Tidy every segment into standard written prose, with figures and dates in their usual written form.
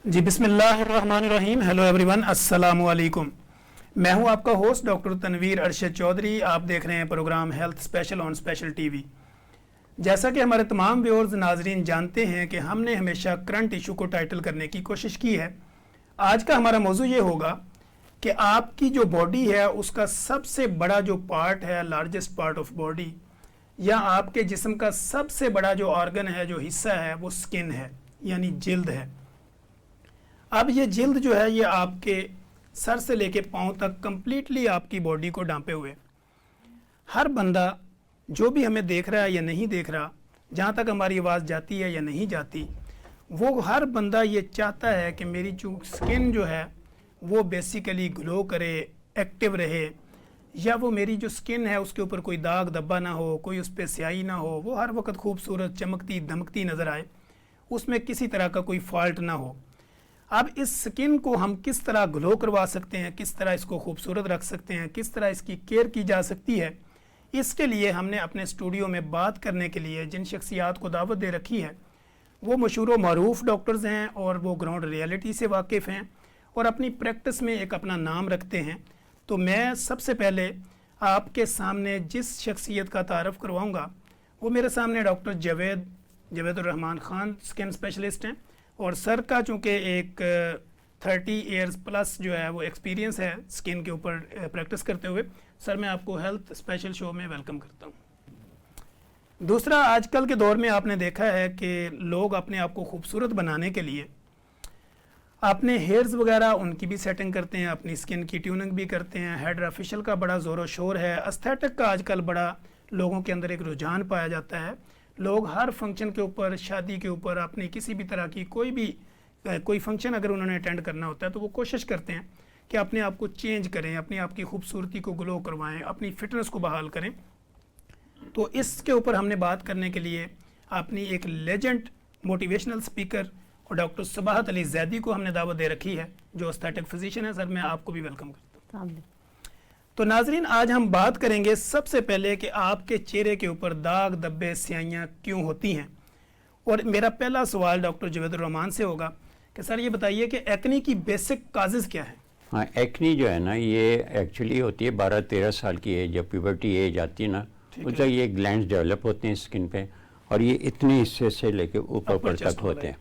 जी बिस्मिल्लाहिर्रहमानिर्रहीम। Hello everyone, अस्सलामु अलैकुम। मैं हूं आपका होस्ट डॉक्टर तनवीर अरशद चौधरी। आप देख रहे हैं programme health special on special TV. जैसा कि हमारे तमाम व्यूअर्स नाजरीन जानते हैं कि हमने हमेशा करंट इशू को टाइटल करने की कोशिश की है। आज का हमारा मौजू ये होगा कि आपकी जो बॉडी है उसका सबसे बड़ा जो पार्ट है, लार्जेस्ट पार्ट ऑफ बॉडी, या आपके जिस्म का सबसे बड़ा जो ऑर्गन है, जो हिस्सा है, वो स्किन है, यानी जिल्द है। अब ये जिल्द जो है ये आपके सर से लेके पाँव तक कंप्लीटली आपकी बॉडी को ढांपे हुए। हर बंदा जो भी हमें देख रहा है या नहीं देख रहा, जहाँ तक हमारी आवाज़ जाती है या नहीं जाती, वो हर बंदा ये चाहता है कि मेरी जो स्किन जो है वो बेसिकली ग्लो करे, एक्टिव रहे, या वो मेरी जो स्किन है उसके ऊपर कोई दाग धब्बा ना हो, कोई उस पर स्याही ना हो, वो हर वक्त खूबसूरत चमकती धमकती नज़र आए, उसमें किसी तरह का कोई फॉल्ट ना हो। अब इस स्किन को हम किस तरह ग्लो करवा सकते हैं, किस तरह इसको खूबसूरत रख सकते हैं, किस तरह इसकी केयर की जा सकती है, इसके लिए हमने अपने स्टूडियो में बात करने के लिए जिन शख्सियात को दावत दे रखी है वो मशहूर व मरूफ डॉक्टर्स हैं और वो ग्राउंड रियलिटी से वाकिफ़ हैं और अपनी प्रैक्टिस में एक अपना नाम रखते हैं। तो मैं सबसे पहले आपके सामने जिस शख्सियत का तारफ़ करवाऊँगा वो मेरे सामने डॉक्टर जवेदुर्रहमान ख़ान स्किन स्पेशलिस्ट हैं, और सर का चूँकि एक 30 ईयर्स प्लस जो है वो एक्सपीरियंस है स्किन के ऊपर प्रैक्टिस करते हुए। सर मैं आपको हेल्थ स्पेशल शो में वेलकम करता हूँ। दूसरा, आजकल के दौर में आपने देखा है कि लोग अपने आप को खूबसूरत बनाने के लिए अपने हेयर्स वगैरह उनकी भी सेटिंग करते हैं, अपनी स्किन की ट्यूनिंग भी करते हैं। हेयर फेशियल का बड़ा ज़ोर शोर है। एस्थेटिक का आजकल बड़ा लोगों के अंदर एक रुझान पाया जाता है। लोग हर फंक्शन के ऊपर, शादी के ऊपर, अपनी किसी भी तरह की कोई फंक्शन अगर उन्होंने अटेंड करना होता है तो वो कोशिश करते हैं कि अपने आप को चेंज करें, अपनी आप की खूबसूरती को ग्लो करवाएं, अपनी फिटनेस को बहाल करें। तो इसके ऊपर हमने बात करने के लिए अपनी एक लेजेंड मोटिवेशनल स्पीकर और डॉक्टर सबाहत अली जैदी को हमने दावत दे रखी है, जो एस्थेटिक फिजिशियन है। सर मैं आपको भी वेलकम करता हूँ। तो नाजरीन, आज हम बात करेंगे सबसे पहले कि आपके चेहरे के ऊपर दाग धब्बे स्याहियाँ क्यों होती हैं। और मेरा पहला सवाल डॉक्टर जवेदुर्रहमान से होगा कि सर ये बताइए कि एक्नी की बेसिक काजेज़ क्या है। हाँ, एक्नी जो है ना ये एक्चुअली होती है 12-13 साल की एज, जब प्यूबर्टी एज आती है ना, उस तक ये ग्लैंड्स डेवलप होते हैं स्किन पे, और ये इतने हिस्से से लेके ऊपर तक होते हैं।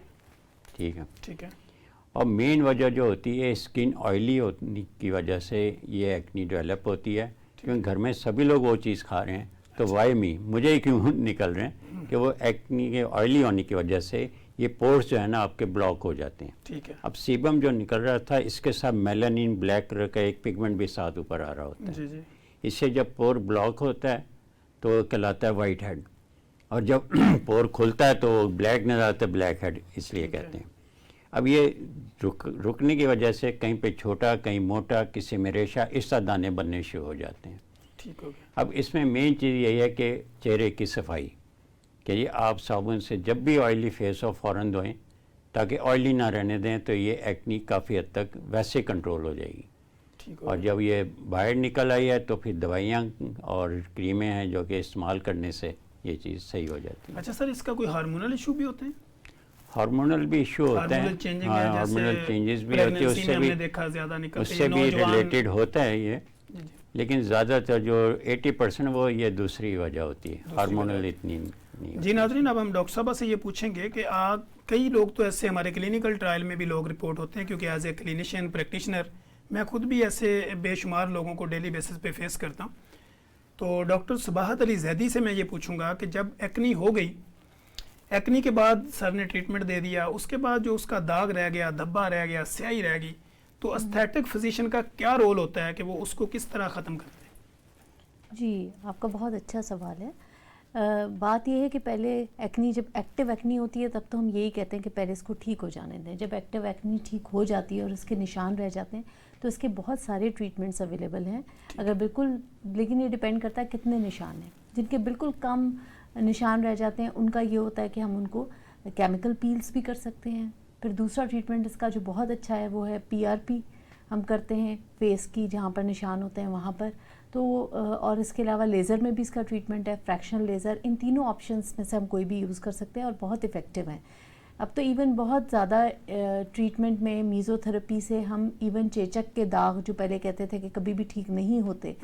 ठीक है। और मेन वजह जो होती है स्किन ऑयली होने की वजह से ये एक्नी डेवलप होती है, क्योंकि घर में सभी लोग वो चीज़ खा रहे हैं, तो वाई मी, मुझे क्यों निकल रहे हैं कि वो एक्नी के ऑयली होने की वजह से ये पोर्स जो है ना आपके ब्लॉक हो जाते हैं। ठीक है। अब सीबम जो निकल रहा था इसके साथ मेलानिन ब्लैक कलर का एक पिगमेंट भी साथ ऊपर आ रहा होता है। जी। इससे जब पोर ब्लॉक होता है तो कहलाता है वाइट हेड, और जब पोर खुलता है तो ब्लैक नजर आता है, ब्लैक हेड इसलिए कहते हैं। अब ये रुकने की वजह से कहीं पे छोटा, कहीं मोटा, किसी में रेशा, इस तरह दाने बनने शुरू हो जाते हैं। ठीक हो गया। अब इसमें मेन चीज़ यही है कि चेहरे की सफाई, कि ये आप साबुन से जब भी ऑयली फेस हो फ़ौरन धोएं, ताकि ऑयली ना रहने दें, तो ये एक्नी काफ़ी हद तक वैसे कंट्रोल हो जाएगी। ठीक और जब ये बाहर निकल आई है तो फिर दवाइयाँ और क्रीमें हैं जो कि इस्तेमाल करने से ये चीज़ सही हो जाती है। अच्छा सर, इसका कोई हार्मोनल इशू भी होते हैं? हार्मोनल भी इशू होते हैं, हार्मोनल चेंजेस भी होते हैं, उससे भी रिलेटेड होता है ये। लेकिन ज़्यादातर जो 80% वो ये दूसरी वजह होती है, हार्मोनल इतनी नहीं। जी नाज़रीन, अब हम डॉक्टर साहब से ये पूछेंगे कि कई लोग तो ऐसे हमारे क्लिनिकल ट्रायल में भी लोग रिपोर्ट होते हैं, क्योंकि एज ए क्लिनिशियन प्रैक्टिशनर मैं खुद भी ऐसे बेशुमार लोगों को डेली बेसिस पे फेस करता हूँ। तो डॉक्टर सबाहत अली जैदी से मैं ये पूछूंगा कि जब एक्नी हो गई, एक्नी के बाद सर ने ट्रीटमेंट दे दिया, उसके बाद जो उसका दाग रह गया, धब्बा रह गया, स्याही रह गई, तो एस्थेटिक फिजिशियन का क्या रोल होता है कि वो उसको किस तरह ख़त्म करते हैं? जी, आपका बहुत अच्छा सवाल है। बात यह है कि पहले एक्नी, जब एक्टिव एक्नी होती है तब तो हम यही कहते हैं कि पहले इसको ठीक हो जाने दें। जब एक्टिव एक्नी ठीक हो जाती है और उसके निशान रह जाते हैं तो इसके बहुत सारे ट्रीटमेंट्स अवेलेबल हैं। अगर बिल्कुल, लेकिन ये डिपेंड करता है कितने निशान हैं। जिनके बिल्कुल कम निशान रह जाते हैं उनका ये होता है कि हम उनको केमिकल पील्स भी कर सकते हैं। फिर दूसरा ट्रीटमेंट इसका जो बहुत अच्छा है वो है PRP हम करते हैं फेस की, जहाँ पर निशान होते हैं वहाँ पर। तो और इसके अलावा लेज़र में भी इसका ट्रीटमेंट है, फ्रैक्शनल लेज़र। इन तीनों ऑप्शंस में से हम कोई भी यूज़ कर सकते हैं और बहुत इफ़ेक्टिव है। अब तो इवन बहुत ज़्यादा ट्रीटमेंट में मीज़ोथेरेपी से हम इवन चेचक के दाग जो पहले कहते थे कि कभी भी ठीक नहीं होते,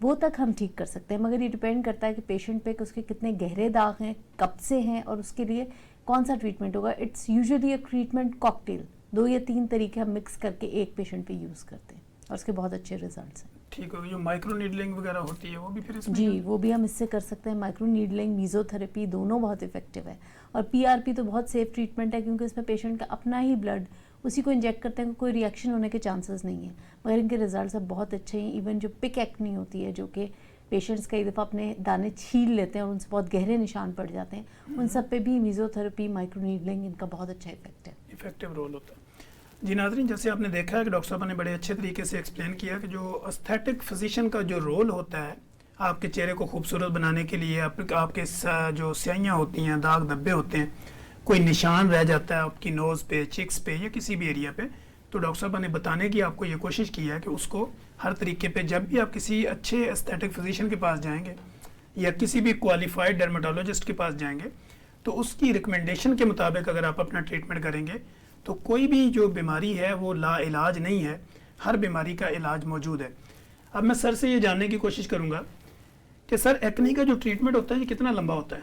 वो तक हम ठीक कर सकते हैं। मगर ये डिपेंड करता है कि पेशेंट पे कि उसके कितने गहरे दाग हैं, कब से हैं और उसके लिए कौन सा ट्रीटमेंट होगा। It's usually a treatment cocktail, 2 या 3 तरीके हम मिक्स करके एक पेशेंट पे यूज़ करते हैं और उसके बहुत अच्छे रिजल्ट्स हैं। ठीक होगी। जो माइक्रो नीडलिंग वगैरह होती है वो भी फिर इसमें जी, वो भी हम इससे कर सकते हैं। माइक्रो नीडलिंग, मीज़ोथेरेपी दोनों बहुत इफेक्टिव है। और पीआरपी तो बहुत सेफ ट्रीटमेंट है क्योंकि इसमें पेशेंट का अपना ही ब्लड उसी को इंजेक्ट करते हैं, कोई रिएक्शन होने के चांसेस नहीं है। मगर इनके रिजल्ट सब बहुत अच्छे हैं। इवन जो पिक एक्ने होती है, जो कि पेशेंट्स कई दफ़ा अपने दाने छील लेते हैं और उनसे बहुत गहरे निशान पड़ जाते हैं, उन सब पे भी मीज़ोथेरेपी, माइक्रो नीडलिंग इनका बहुत अच्छा इफेक्ट है, इफेक्टिव रोल होता है। जी नाज़रीन, जैसे आपने देखा है कि डॉक्टर साहब ने बड़े अच्छे तरीके से एक्सप्लेन किया कि जो एस्थेटिक फिजिशियन का जो रोल होता है आपके चेहरे को खूबसूरत बनाने के लिए, आपके जो स्याहियाँ होती हैं, दाग धब्बे होते हैं, कोई निशान रह जाता है आपकी नोज़ पे, चिक्स पे या किसी भी एरिया पे, तो डॉक्टर साहब ने बताने की आपको ये कोशिश की है कि उसको हर तरीके पे जब भी आप किसी अच्छे एस्थेटिक फिजिशियन के पास जाएंगे या किसी भी क्वालिफाइड डर्मेटोलॉजिस्ट के पास जाएंगे तो उसकी रिकमेंडेशन के मुताबिक अगर आप अपना ट्रीटमेंट करेंगे तो कोई भी जो बीमारी है वो लाइलाज नहीं है, हर बीमारी का इलाज मौजूद है। अब मैं सर से ये जानने की कोशिश करूँगा कि सर एक्ने का जो ट्रीटमेंट होता है ये कितना लंबा होता है?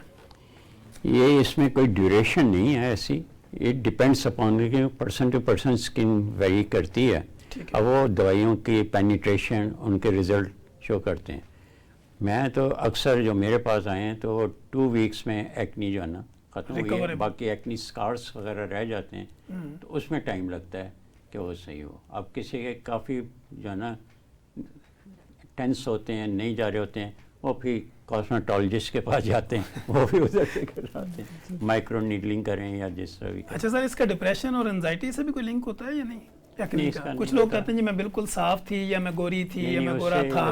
ये इसमें कोई ड्यूरेशन नहीं है ऐसी, इट डिपेंड्स अपॉन कि person to person skin vary करती है। अब वो दवाइयों की पेनिट्रेशन उनके रिजल्ट शो करते हैं। मैं तो अक्सर जो मेरे पास आए हैं तो 2 वीक्स में एक्नी जो है ना ख़त्म हुई है, बाकी एक्नी स्कार्स वगैरह रह जाते हैं तो उसमें टाइम लगता है कि वो सही हो। अब किसी के काफ़ी जो है ना टेंस होते हैं, नहीं जा रहे होते हैं, वो फिर कॉस्मेटोलॉजिस्ट के पास जाते हैं, वो भी उधर से करवाते हैं, माइक्रो नीडलिंग करें या जिस तरह भी करें। अच्छा सर, इसका डिप्रेशन और एंजाइटी से भी कोई लिंक होता है या नहीं? एक्ने का कुछ लोग कहते हैं जी मैं बिल्कुल साफ थी या मैं गोरी थी या मैं गोरा था,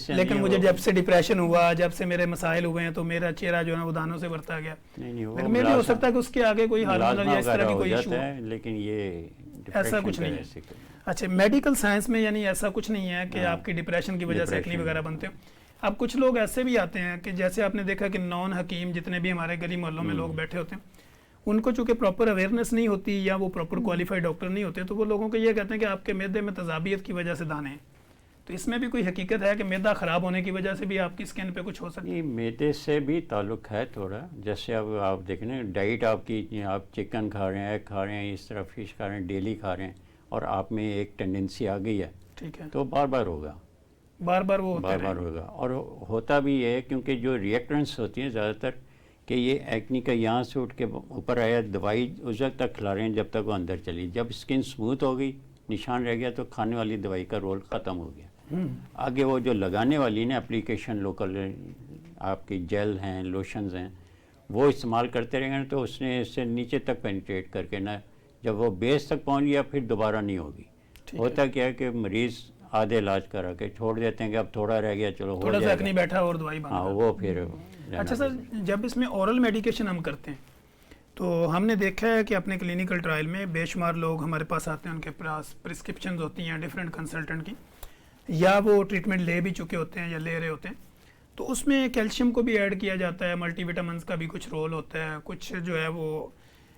लेकिन मुझे जब से डिप्रेशन हुआ, जब से मेरे मसाइल हुए हैं तो मेरा चेहरा जो है वो दानों से भरता गया। लेकिन मे भी हो सकता है कि उसके आगे कोई हार्मोनल या इस तरह की कोई इशू है, लेकिन ये ऐसा कुछ नहीं है। अच्छा, मेडिकल साइंस में यानी ऐसा कुछ नहीं है कि आपकी डिप्रेशन की वजह से एक्ने वगैरह बनते हो। अब कुछ लोग ऐसे भी आते हैं कि जैसे आपने देखा कि नॉन हकीम जितने भी हमारे गली मोहल्लों में लोग बैठे होते हैं, उनको चूंकि प्रॉपर अवेयरनेस नहीं होती या वो प्रॉपर क्वालिफाइड डॉक्टर नहीं होते, तो वो लोगों को ये कहते हैं कि आपके मैदे में तजाबियत की वजह से दाने हैं। तो इसमें भी कोई हकीकत है कि मैदा ख़राब होने की वजह से भी आपकी स्किन पे कुछ हो सकता है? मैदे से भी ताल्लुक है थोड़ा। जैसे अब आप देखें ना, डाइट आपकी, आप चिकन खा रहे हैं, एग खा रहे हैं, इस तरह फिश खा रहे हैं, डेली खा रहे हैं, और आप में एक टेंडेंसी आ गई है, ठीक है, तो बार बार होगा, बार बार होगा। और होता भी है क्योंकि जो रिएक्टेंट्स होती हैं ज़्यादातर कि ये एक्नी का यहाँ से उठ के ऊपर आया, दवाई उस वक्त तक खिला रहे हैं जब तक वो अंदर चली। जब स्किन स्मूथ हो गई, निशान रह गया, तो खाने वाली दवाई का रोल ख़त्म हो गया। आगे वो जो लगाने वाली ना एप्लीकेशन, लोकल आपकी जेल हैं, लोशंस हैं, वो इस्तेमाल करते रहेंगे तो उसने इससे नीचे तक पेनिट्रेट करके ना, जब वो बेस तक पहुँच गया फिर दोबारा नहीं होगी। होता क्या है कि मरीज़ आधे इलाज करा के छोड़ देते हैं कि अब थोड़ा रह गया, चलो थोड़ा सा नहीं बैठा और दवाई बंद। हाँ, वो फिर। अच्छा सर, जब इसमें ओरल मेडिकेशन हम करते हैं तो हमने देखा है कि अपने क्लिनिकल ट्रायल में बेशुमार लोग हमारे पास आते हैं, उनके पास प्रिस्क्रिप्शन होती हैं डिफरेंट कंसल्टेंट की, या वो ट्रीटमेंट ले भी चुके होते हैं या ले रहे होते हैं, तो उसमें कैल्शियम को भी ऐड किया जाता है, मल्टीविटामिन्स का भी कुछ रोल होता है, कुछ जो है वो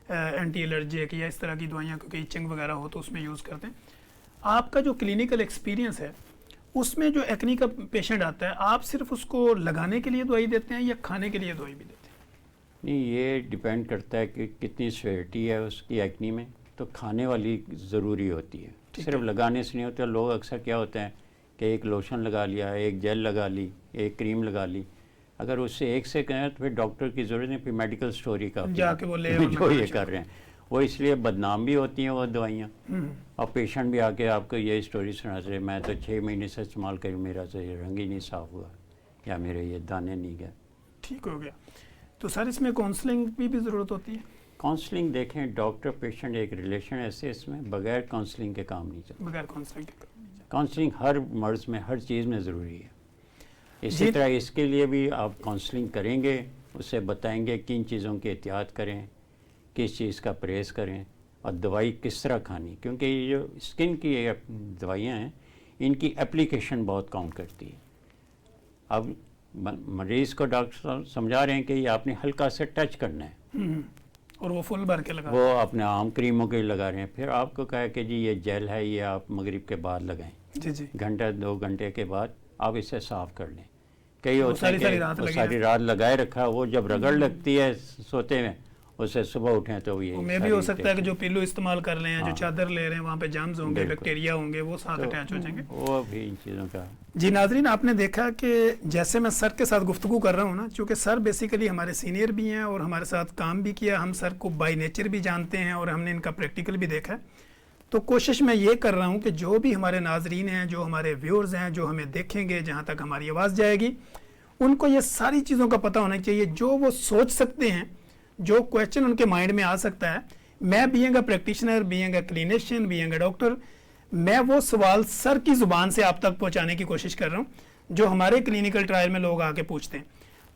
एंटी एलर्जिक या इस तरह की दवाइयाँ, क्योंकि इचिंग वगैरह हो तो उसमें यूज़ करते हैं। आपका जो क्लिनिकल एक्सपीरियंस है उसमें जो एक्नी का पेशेंट आता है, आप सिर्फ उसको लगाने के लिए दवाई देते हैं या खाने के लिए दवाई भी देते हैं? नहीं, ये डिपेंड करता है कि कितनी सीवियरिटी है उसकी एक्नी में, तो खाने वाली ज़रूरी होती है, सिर्फ लगाने से नहीं होता। लोग अक्सर क्या होता है कि एक लोशन लगा लिया, एक जेल लगा ली, एक क्रीम लगा ली, अगर उससे एक से कहें तो फिर डॉक्टर की ज़रूरत नहीं, फिर मेडिकल स्टोरी का जाके वो ले जो ये कर रहे हैं, वो इसलिए बदनाम भी होती हैं वो दवाइयाँ। और पेशेंट भी आके आपको ये स्टोरी सुनाते रहे, मैं तो 6 महीने से इस्तेमाल करी, मेरा तो ये रंग ही नहीं साफ हुआ या मेरे ये दाने नहीं गए, ठीक हो गया। तो सर इसमें काउंसलिंग की भी ज़रूरत होती है? काउंसलिंग देखें, डॉक्टर पेशेंट एक रिलेशन ऐसे, इसमें बगैर काउंसलिंग के काम नहीं चलता। बगैर काउंसलिंग के काम नहीं चलता। काउंसलिंग हर मर्ज़ में, हर चीज़ में ज़रूरी है। इसी तरह इसके लिए भी आप काउंसलिंग करेंगे, उससे बताएंगे किन चीज़ों की एहतियात करें, किस चीज़ का परहेज़ करें और दवाई किस तरह खानी, क्योंकि ये जो स्किन की दवाइयाँ हैं इनकी एप्लीकेशन बहुत काउंट करती है। अब मरीज़ को डॉक्टर साहब समझा रहे हैं कि ये आपने हल्का से टच करना है, और वो फुल भर के लगा वो अपने आम क्रीमों के लगा रहे हैं। फिर आपको कहा कि जी ये जेल है, ये आप मगरिब के बाद लगाएं, जी जी, घंटा 2 घंटे के बाद आप इसे साफ़ कर लें। कई होता है सारी रात कि वो लगी सारी रात लगाए रखा, वो जब रगड़ लगती है सोते में, उससे सुबह उठें तो ये में भी हो सकता है कि जो पिल्लू इस्तेमाल कर रहे हैं, जो हाँ। चादर ले रहे हैं, वहाँ पे जर्म्स होंगे, बिल्कुल। बैक्टीरिया होंगे, वो साथ तो अटैच हो जाएंगे। वो भी इन चीज़ों का। जी नाजरीन, आपने देखा कि जैसे मैं सर के साथ गुफ्तगू कर रहा हूँ ना, क्योंकि सर बेसिकली हमारे सीनियर भी हैं और हमारे साथ काम भी किया, हम सर को बाय नेचर भी जानते हैं और हमने इनका प्रैक्टिकल भी देखा है। तो कोशिश मैं ये कर रहा हूँ कि जो भी हमारे नाजरीन हैं, जो हमारे व्यूअर्स हैं, जो हमें देखेंगे, जहाँ तक हमारी आवाज़ जाएगी, उनको ये सारी चीज़ों का पता होना चाहिए, जो वो सोच सकते हैं, जो क्वेश्चन उनके माइंड में आ सकता है। मैं being a practitioner, being a clinician, being a doctor, मैं वो सवाल सर की ज़ुबान से आप तक पहुंचाने की कोशिश कर रहा हूं, जो हमारे क्लिनिकल ट्रायल में लोग आके पूछते हैं।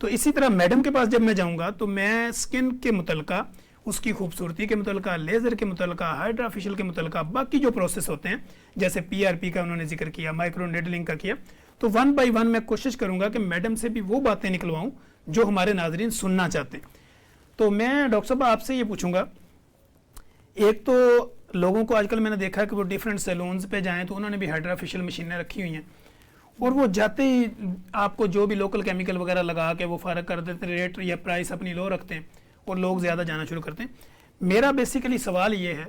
तो इसी तरह मैडम के पास जब मैं जाऊंगा तो मैं स्किन के मुतलका, उसकी खूबसूरती के मुतलका, लेज़र के मुतलका, हाइड्रा फेशियल के मुतलका, बाकी जो प्रोसेस होते हैं, जैसे PRP का उन्होंने जिक्र किया, माइक्रो नीडलिंग का किया, तो 1 बाय 1 मैं कोशिश करूंगा कि मैडम से भी वो बातें निकलवाऊं जो हमारे नाजरीन सुनना चाहते हैं। तो मैं डॉक्टर साहब आपसे ये पूछूंगा, एक तो लोगों को आजकल मैंने देखा है कि वो डिफरेंट सैलून्स पे जाएं तो उन्होंने भी हाइड्रा फेशियल मशीनें रखी हुई हैं, और वो जाते ही आपको जो भी लोकल केमिकल वगैरह लगा के वो फ़र्क कर देते, रेट या प्राइस अपनी लो रखते हैं और लोग ज़्यादा जाना शुरू करते हैं। मेरा बेसिकली सवाल ये है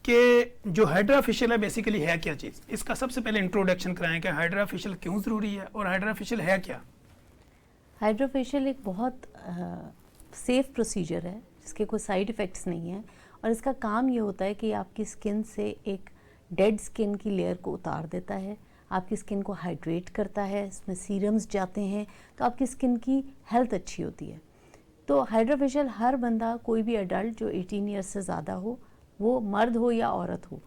कि जो हाइड्रा फेशियल है बेसिकली है क्या चीज़, इसका सबसे पहले इंट्रोडक्शन कराएं कि हाइड्रा फेशियल क्यों ज़रूरी है और हाइड्रा फेशियल है क्या। हाइड्रा फेशियल एक बहुत सेफ प्रोसीजर है जिसके कोई साइड इफ़ेक्ट्स नहीं है, और इसका काम ये होता है कि आपकी स्किन से एक डेड स्किन की लेयर को उतार देता है, आपकी स्किन को हाइड्रेट करता है, इसमें सीरम्स जाते हैं, तो आपकी स्किन की हेल्थ अच्छी होती है। तो हाइड्रा फेशियल हर बंदा, कोई भी एडल्ट जो 18 ईयर्स से ज़्यादा हो, वो मर्द हो या औरत हो,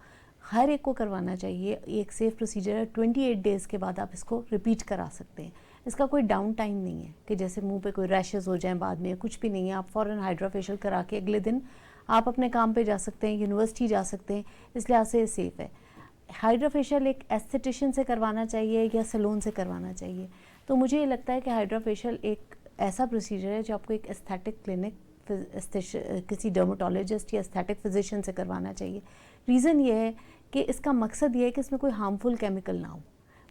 हर एक को करवाना चाहिए। एक सेफ प्रोसीजर है, 28 डेज़ के बाद आप इसको रिपीट करा सकते हैं। इसका कोई डाउन टाइम नहीं है कि जैसे मुंह पे कोई रैशेस हो जाएं बाद में, कुछ भी नहीं है। आप फ़ौरन हाइड्रा फेशियल करा के अगले दिन आप अपने काम पे जा सकते हैं, यूनिवर्सिटी जा सकते हैं, इस लिहाज से सेफ़ है। हाइड्रा फेशियल एक एस्थेटिशियन से करवाना चाहिए या सैलून से करवाना चाहिए? तो मुझे ये लगता है कि हाइड्रा फेशियल एक ऐसा प्रोसीजर है जो आपको एक एस्थेटिक क्लिनिक, किसी डर्माटोलॉजिस्ट या एस्थेटिक फिजिशियन से करवाना चाहिए। रीज़न ये है कि इसका मकसद ये है कि इसमें कोई हार्मफुल केमिकल ना हो।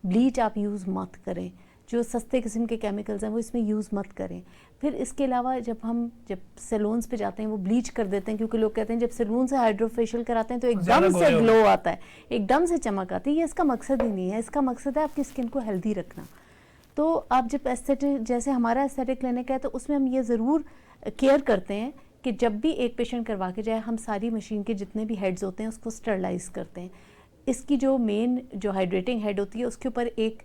ब्लीच आप यूज़ मत करें, जो सस्ते किस्म के केमिकल्स हैं वो इसमें यूज़ मत करें। फिर इसके अलावा जब सैलून्स पे जाते हैं वो ब्लीच कर देते हैं, क्योंकि लोग कहते हैं जब सैलून से हाइड्रा फेशियल कराते हैं तो एकदम से ग्लो आता है, एकदम से चमक आती है। ये इसका मकसद ही नहीं है, इसका मकसद है आपकी स्किन को हेल्दी रखना। तो आप जब एस्थेटिक, जैसे हमारा एस्थेटिक क्लिनिक है, तो उसमें हम ये ज़रूर केयर करते हैं कि जब भी एक पेशेंट करवा के जाए, हम सारी मशीन के जितने भी हेड्स होते हैं उसको स्टरलाइज करते हैं। इसकी जो मेन जो हाइड्रेटिंग हेड होती है उसके ऊपर एक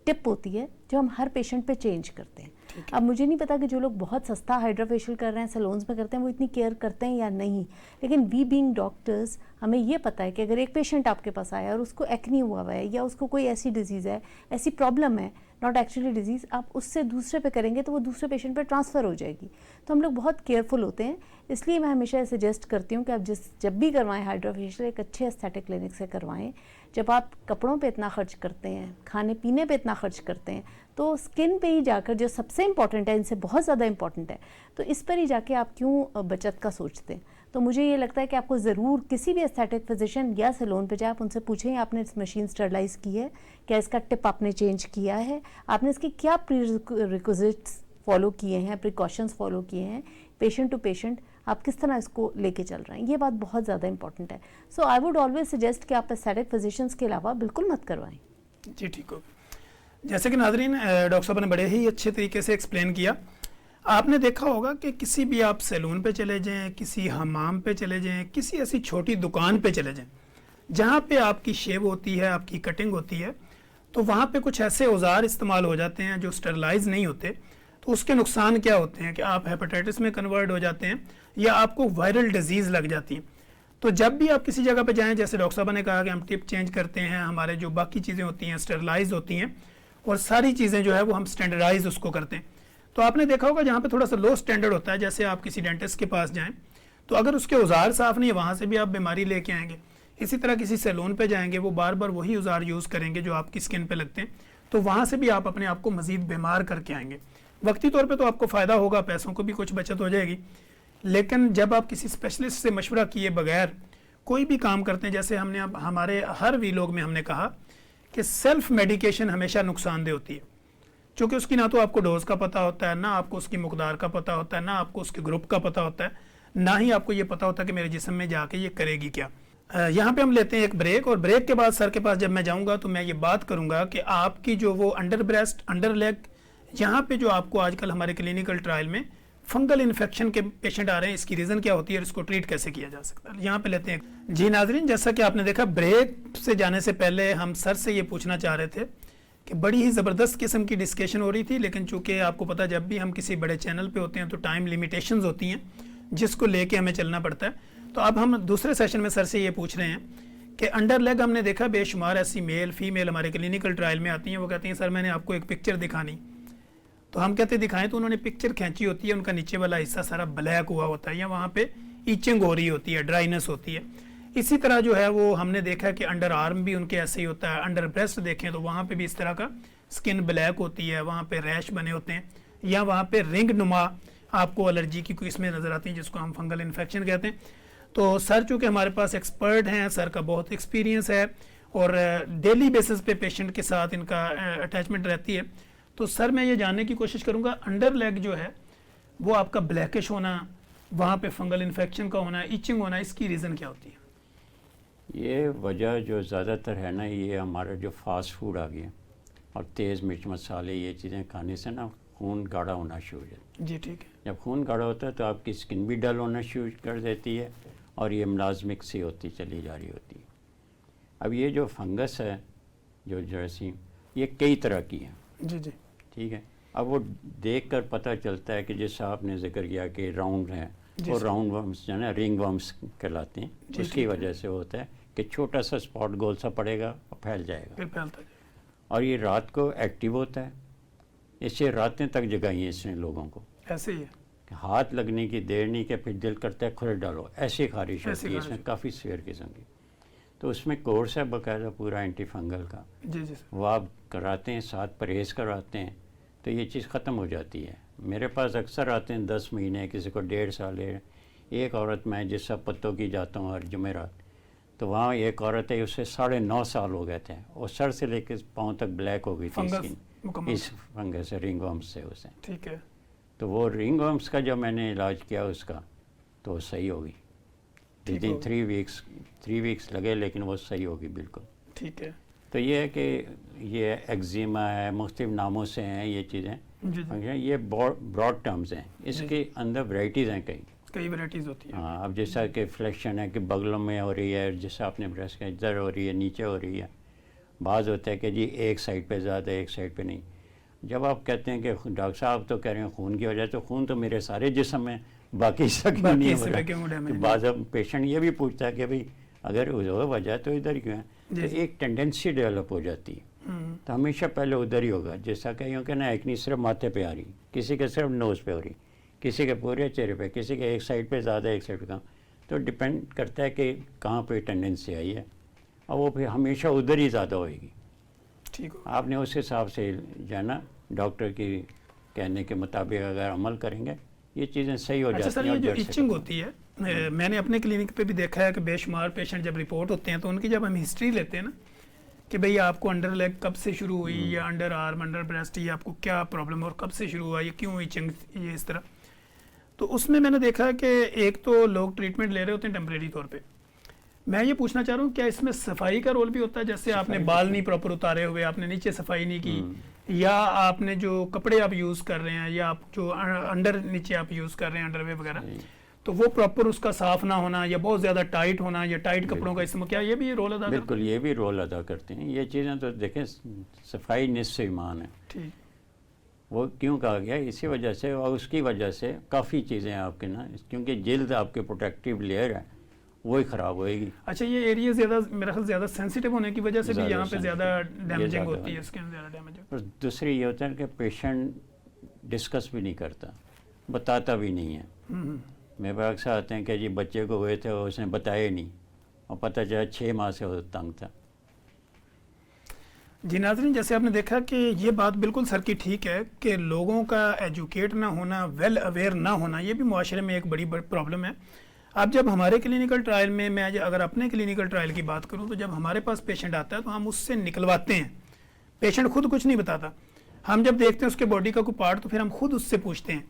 टिप होती है जो हम हर पेशेंट पे चेंज करते हैं। अब मुझे नहीं पता कि जो लोग बहुत सस्ता हाइड्रा फेशियल कर रहे हैं, सैलून्स में करते हैं, वो इतनी केयर करते हैं या नहीं, लेकिन वी बीइंग डॉक्टर्स हमें ये पता है कि अगर एक पेशेंट आपके पास आया और उसको एक्नी हुआ है या उसको कोई ऐसी डिजीज़ है, ऐसी प्रॉब्लम है, नॉट एक्चुअली डिजीज़, आप उससे दूसरे पे करेंगे तो वो दूसरे पेशेंट पे ट्रांसफ़र हो जाएगी। तो हम लोग बहुत केयरफुल होते हैं, इसलिए मैं हमेशा सजेस्ट करती हूँ कि आप जब भी करवाएं हाइड्रा फेशियल, एक अच्छे एस्थेटिक क्लिनिक से करवाएं। जब आप कपड़ों पे इतना खर्च करते हैं, खाने पीने पे इतना खर्च करते हैं, तो स्किन पे ही जाकर, जो सबसे इम्पॉर्टेंट है, इनसे बहुत ज़्यादा इम्पॉर्टेंट है, तो इस पर ही जाके आप क्यों बचत का सोचते हैं। तो मुझे ये लगता है कि आपको ज़रूर किसी भी एस्थेटिक फिजिशियन या सैलून पे जाए, आप उनसे पूछें आपने इस मशीन स्टरलाइज की है क्या, इसका टिप आपने चेंज किया है, आपने इसकी क्या प्रीरिक्विजिट्स फॉलो किए हैं, प्रिकॉशंस फॉलो किए हैं, पेशेंट टू पेशेंट आप किस तरह इसको लेके चल रहे हैं, ये बात बहुत ज़्यादा इंपॉर्टेंट है। सो आई वुड ऑलवेज सजेस्ट कि आप एस्थेटिक फिजिशियंस के अलावा बिल्कुल मत करवाएं। जी ठीक हो। जैसे कि नाजरीन डॉक्टर साहब ने बड़े ही अच्छे तरीके से एक्सप्लेन किया। आपने देखा होगा कि किसी भी आप सैलून पे चले जाएं, किसी हमाम पे चले जाएं, किसी ऐसी छोटी दुकान पे चले जाएं जहाँ पे आपकी शेव होती है, आपकी कटिंग होती है, तो वहाँ पे कुछ ऐसे औजार इस्तेमाल हो जाते हैं जो स्टरलाइज नहीं होते। तो उसके नुकसान क्या होते हैं कि आप हेपेटाइटिस में कन्वर्ट हो जाते हैं या आपको वायरल डिजीज़ लग जाती है। तो जब भी आप किसी जगह पे जाएं, जैसे डॉक्टर साहब ने कहा कि हम टिप चेंज करते हैं, हमारे जो बाकी चीज़ें होती हैं स्टरलाइज होती हैं, और सारी चीज़ें जो है वो हम स्टैंडर्डाइज उसको करते हैं। तो आपने देखा होगा जहाँ पे थोड़ा सा लो स्टैंडर्ड होता है, जैसे आप किसी डेंटिस्ट के पास जाएं, तो अगर उसके औजार साफ़ नहीं है, वहाँ से भी आप बीमारी लेके आएंगे। इसी तरह किसी सैलून पे जाएंगे, वो बार बार वही औजार यूज़ करेंगे जो आपकी स्किन पे लगते हैं, तो वहाँ से भी आप अपने आप को मज़ीद बीमार करके आएंगे। वक्ती तौर पे तो आपको फ़ायदा होगा, पैसों को भी कुछ बचत हो जाएगी, लेकिन जब आप किसी स्पेशलिस्ट से मशवरा किए बगैर कोई भी काम करते हैं, जैसे हमने अब हमारे हर वीलॉग में हमने कहा कि सेल्फ मेडिकेशन हमेशा नुकसानदेह होती है, क्योंकि उसकी ना तो आपको डोज का पता होता है, ना आपको उसकी मकदार का पता होता है, ना आपको उसके ग्रुप का पता होता है, ना ही आपको ये पता होता है कि मेरे जिस्म में जाके ये करेगी क्या। यहाँ पे हम लेते हैं एक ब्रेक, और ब्रेक के बाद सर के पास जब मैं जाऊँगा तो मैं ये बात करूँगा कि आपकी जो वो अंडर ब्रेस्ट, अंडर लेग, यहाँ पे जो आपको आजकल हमारे क्लिनिकल ट्रायल में फंगल इन्फेक्शन के पेशेंट आ रहे हैं, इसकी रीज़न क्या होती है और इसको ट्रीट कैसे किया जा सकता है, यहाँ पे लेते हैं। जी नाजरीन, जैसा कि आपने देखा, ब्रेक से जाने से पहले हम सर से ये पूछना चाह रहे थे कि बड़ी ही ज़बरदस्त किस्म की डिस्कशन हो रही थी, लेकिन चूंकि आपको पता जब भी हम किसी बड़े चैनल पे होते हैं तो टाइम लिमिटेशंस होती हैं जिसको लेके हमें चलना पड़ता है। तो अब हम दूसरे सेशन में सर से ये पूछ रहे हैं कि अंडर लेग हमने देखा बेशुमार ऐसी मेल फीमेल हमारे क्लिनिकल ट्रायल में आती हैं, वो कहती हैं सर मैंने आपको एक पिक्चर दिखानी, तो हम कहते दिखाएं, तो उन्होंने पिक्चर खींची होती है, उनका नीचे वाला हिस्सा सारा ब्लैक हुआ होता है या वहाँ पे ईचिंग हो रही होती है, ड्राइनेस होती है। इसी तरह जो है वो हमने देखा कि अंडर आर्म भी उनके ऐसे ही होता है, अंडर ब्रेस्ट देखें तो वहाँ पे भी इस तरह का स्किन ब्लैक होती है, वहाँ पे रैश बने होते हैं, या वहाँ पे रिंग नुमा आपको एलर्जी की कोई इसमें नज़र आती है जिसको हम फंगल इन्फेक्शन कहते हैं। तो सर चूँकि हमारे पास एक्सपर्ट हैं, सर का बहुत एक्सपीरियंस है और डेली बेसिस पे पेशेंट के साथ इनका अटैचमेंट रहती है, तो सर मैं ये जानने की कोशिश करूँगा अंडर लेग जो है वो आपका ब्लैकिश होना, वहाँ पे फंगल इन्फेक्शन का होना, इचिंग होना, इसकी रीज़न क्या होती है? ये वजह जो ज़्यादातर है ना, ये हमारा जो फास्ट फूड आ गया और तेज़ मिर्च मसाले, ये चीज़ें खाने से ना खून गाढ़ा होना शुरू हो जाता है। जी ठीक है। जब खून गाढ़ा होता है तो आपकी स्किन भी डल होना शुरू कर देती है और ये मुलाजमिक सी होती चली जा रही होती है। अब ये जो फंगस है, जो जरासीम, ये कई तरह की है। जी जी ठीक है। अब वो देख कर पता चलता है कि जैसा आपने जिक्र किया कि राउंड है, वो राउंड वर्म्स जो है ना रिंग वर्म्स कहलाते हैं, उसकी वजह से होता है कि छोटा सा स्पॉट गोल सा पड़ेगा और फैल जाएगा, फिर फैलता जाएगा। और ये रात को एक्टिव होता है, इससे रातें तक जगाई है इसने लोगों को। ऐसे ही है कि हाथ लगने की देर नहीं कि फिर दिल करता है खुर डालो, ऐसी खारिश होती है इसमें, काफ़ी सीवियर किस्म की। तो उसमें कोर्स है बाकायदा पूरा एंटी फंगल का, जी जी सर। वो आप कराते हैं, साथ परहेज़ करवाते हैं तो ये चीज़ ख़त्म हो जाती है। मेरे पास अक्सर आते हैं 10 महीने, किसी को 1.5 साल है। एक औरत, मैं जिस सब पत्तों की जाता हूँ हर जुमेरात, तो वहाँ एक औरत है, उससे 9.5 साल हो गए थे और सर से लेकर पाँव तक ब्लैक हो गई थी स्किन, इस फंगस से, रिंग वर्म्स से उसे। ठीक है। तो वो रिंग वर्म्स का जब मैंने इलाज किया उसका, तो सही हो गई विदिन 3 वीक्स लगे, लेकिन वो सही होगी बिल्कुल। ठीक है। तो ये है कि ये एक्जिमा है, मुख्तलिफ नामों से हैं ये चीज़ें, ये ब्रॉड टर्म्स हैं, इसके अंदर वैराइटीज़ हैं, कई वैराइटीज़ होती है। हाँ, अब जैसा कि फ्लेक्शन है कि बगलों में हो रही है, जैसा आपने ब्रेस्ट का इधर हो रही है, नीचे हो रही है। बाज़ होता है कि जी एक साइड पे ज़्यादा, एक साइड पे नहीं। जब आप कहते हैं कि डॉक्टर साहब तो कह रहे हैं खून की वजह, तो खून तो मेरे सारे जिस्म में बाकी सब नहीं हो रहा। बाज़ पेशेंट ये भी पूछता है कि भाई अगर वो वजह तो इधर क्यों है, तो एक टेंडेंसी डेवलप हो जाती है, तो हमेशा पहले उधर ही होगा। जैसा कि यूँ कि ना एक्नी सिर्फ माथे पे आ रही, किसी के सिर्फ नोज़ पे हो रही, किसी के पूरे चेहरे पे, किसी के एक साइड पे ज़्यादा, एक साइड पे कम, तो डिपेंड करता है कि कहाँ पे टेंडेंसी आई है, और वो फिर हमेशा उधर ही ज़्यादा होएगी। ठीक। आपने उस हिसाब से जाना, डॉक्टर की कहने के मुताबिक अगर अमल करेंगे ये चीज़ें सही हो जाती हैं। अच्छा सर, ये जो इचिंग होती है, मैंने अपने क्लिनिक पे भी देखा है कि बेशुमार पेशेंट जब रिपोर्ट होते हैं तो उनकी जब हम हिस्ट्री लेते हैं ना कि भाई आपको अंडर लेग कब से शुरू हुई, या अंडर आर्म, अंडर ब्रेस्ट, ये आपको क्या प्रॉब्लम और कब से शुरू हुआ, ये क्यों इचिंग, ये इस तरह, तो उसमें मैंने देखा कि एक तो लोग ट्रीटमेंट ले रहे होते हैं टेम्परेरी तौर पे। मैं ये पूछना चाह रहा हूँ क्या इसमें सफाई का रोल भी होता है? जैसे आपने बाल नहीं प्रॉपर उतारे हुए, आपने नीचे सफाई नहीं की, या आपने जो कपड़े आप यूज़ कर रहे हैं, या आप जो अंडर नीचे आप यूज़ कर रहे हैं अंडरवे वगैरह, तो वो प्रॉपर उसका साफ ना होना, या बहुत ज़्यादा टाइट होना, या टाइट कपड़ों का इस्तेमाल, क्या ये भी रोल अदा? बिल्कुल, ये भी रोल अदा करते हैं ये चीज़ें। तो देखें, सफाई निस्फ़ ईमान है। ठीक। वो क्यों कहा गया? इसी वजह से, और उसकी वजह से काफ़ी चीज़ें आपके ना, क्योंकि जल्द आपके प्रोटेक्टिव लेयर है वही ख़राब होएगी। अच्छा, ये एरिया ज़्यादा मेरा ख्याल ज़्यादा सेंसिटिव होने की वजह से भी यहाँ पे ज़्यादा डैमेजिंग होती है, स्किन ज़्यादा डैमेज होती है। और दूसरी ये होता है कि पेशेंट डिस्कस भी नहीं करता, बताता भी नहीं है। मेरे पास अक्सर आते हैं कि जी बच्चे को हुए थे और उसने बताया नहीं, और पता चला 6 माह से वो तंग था। जी नाज़रीन, जैसे आपने देखा कि ये बात बिल्कुल सर की ठीक है कि लोगों का एजुकेट ना होना, वेल अवेयर ना होना, ये भी मुआशरे में एक बड़ी प्रॉब्लम है। अब जब हमारे क्लिनिकल ट्रायल में, मैं अगर अपने क्लिनिकल ट्रायल की बात करूं, तो जब हमारे पास पेशेंट आता है तो हम उससे निकलवाते हैं। पेशेंट खुद कुछ नहीं बताता, हम जब देखते हैं उसके बॉडी का कोई पार्ट तो फिर हम खुद उससे पूछते हैं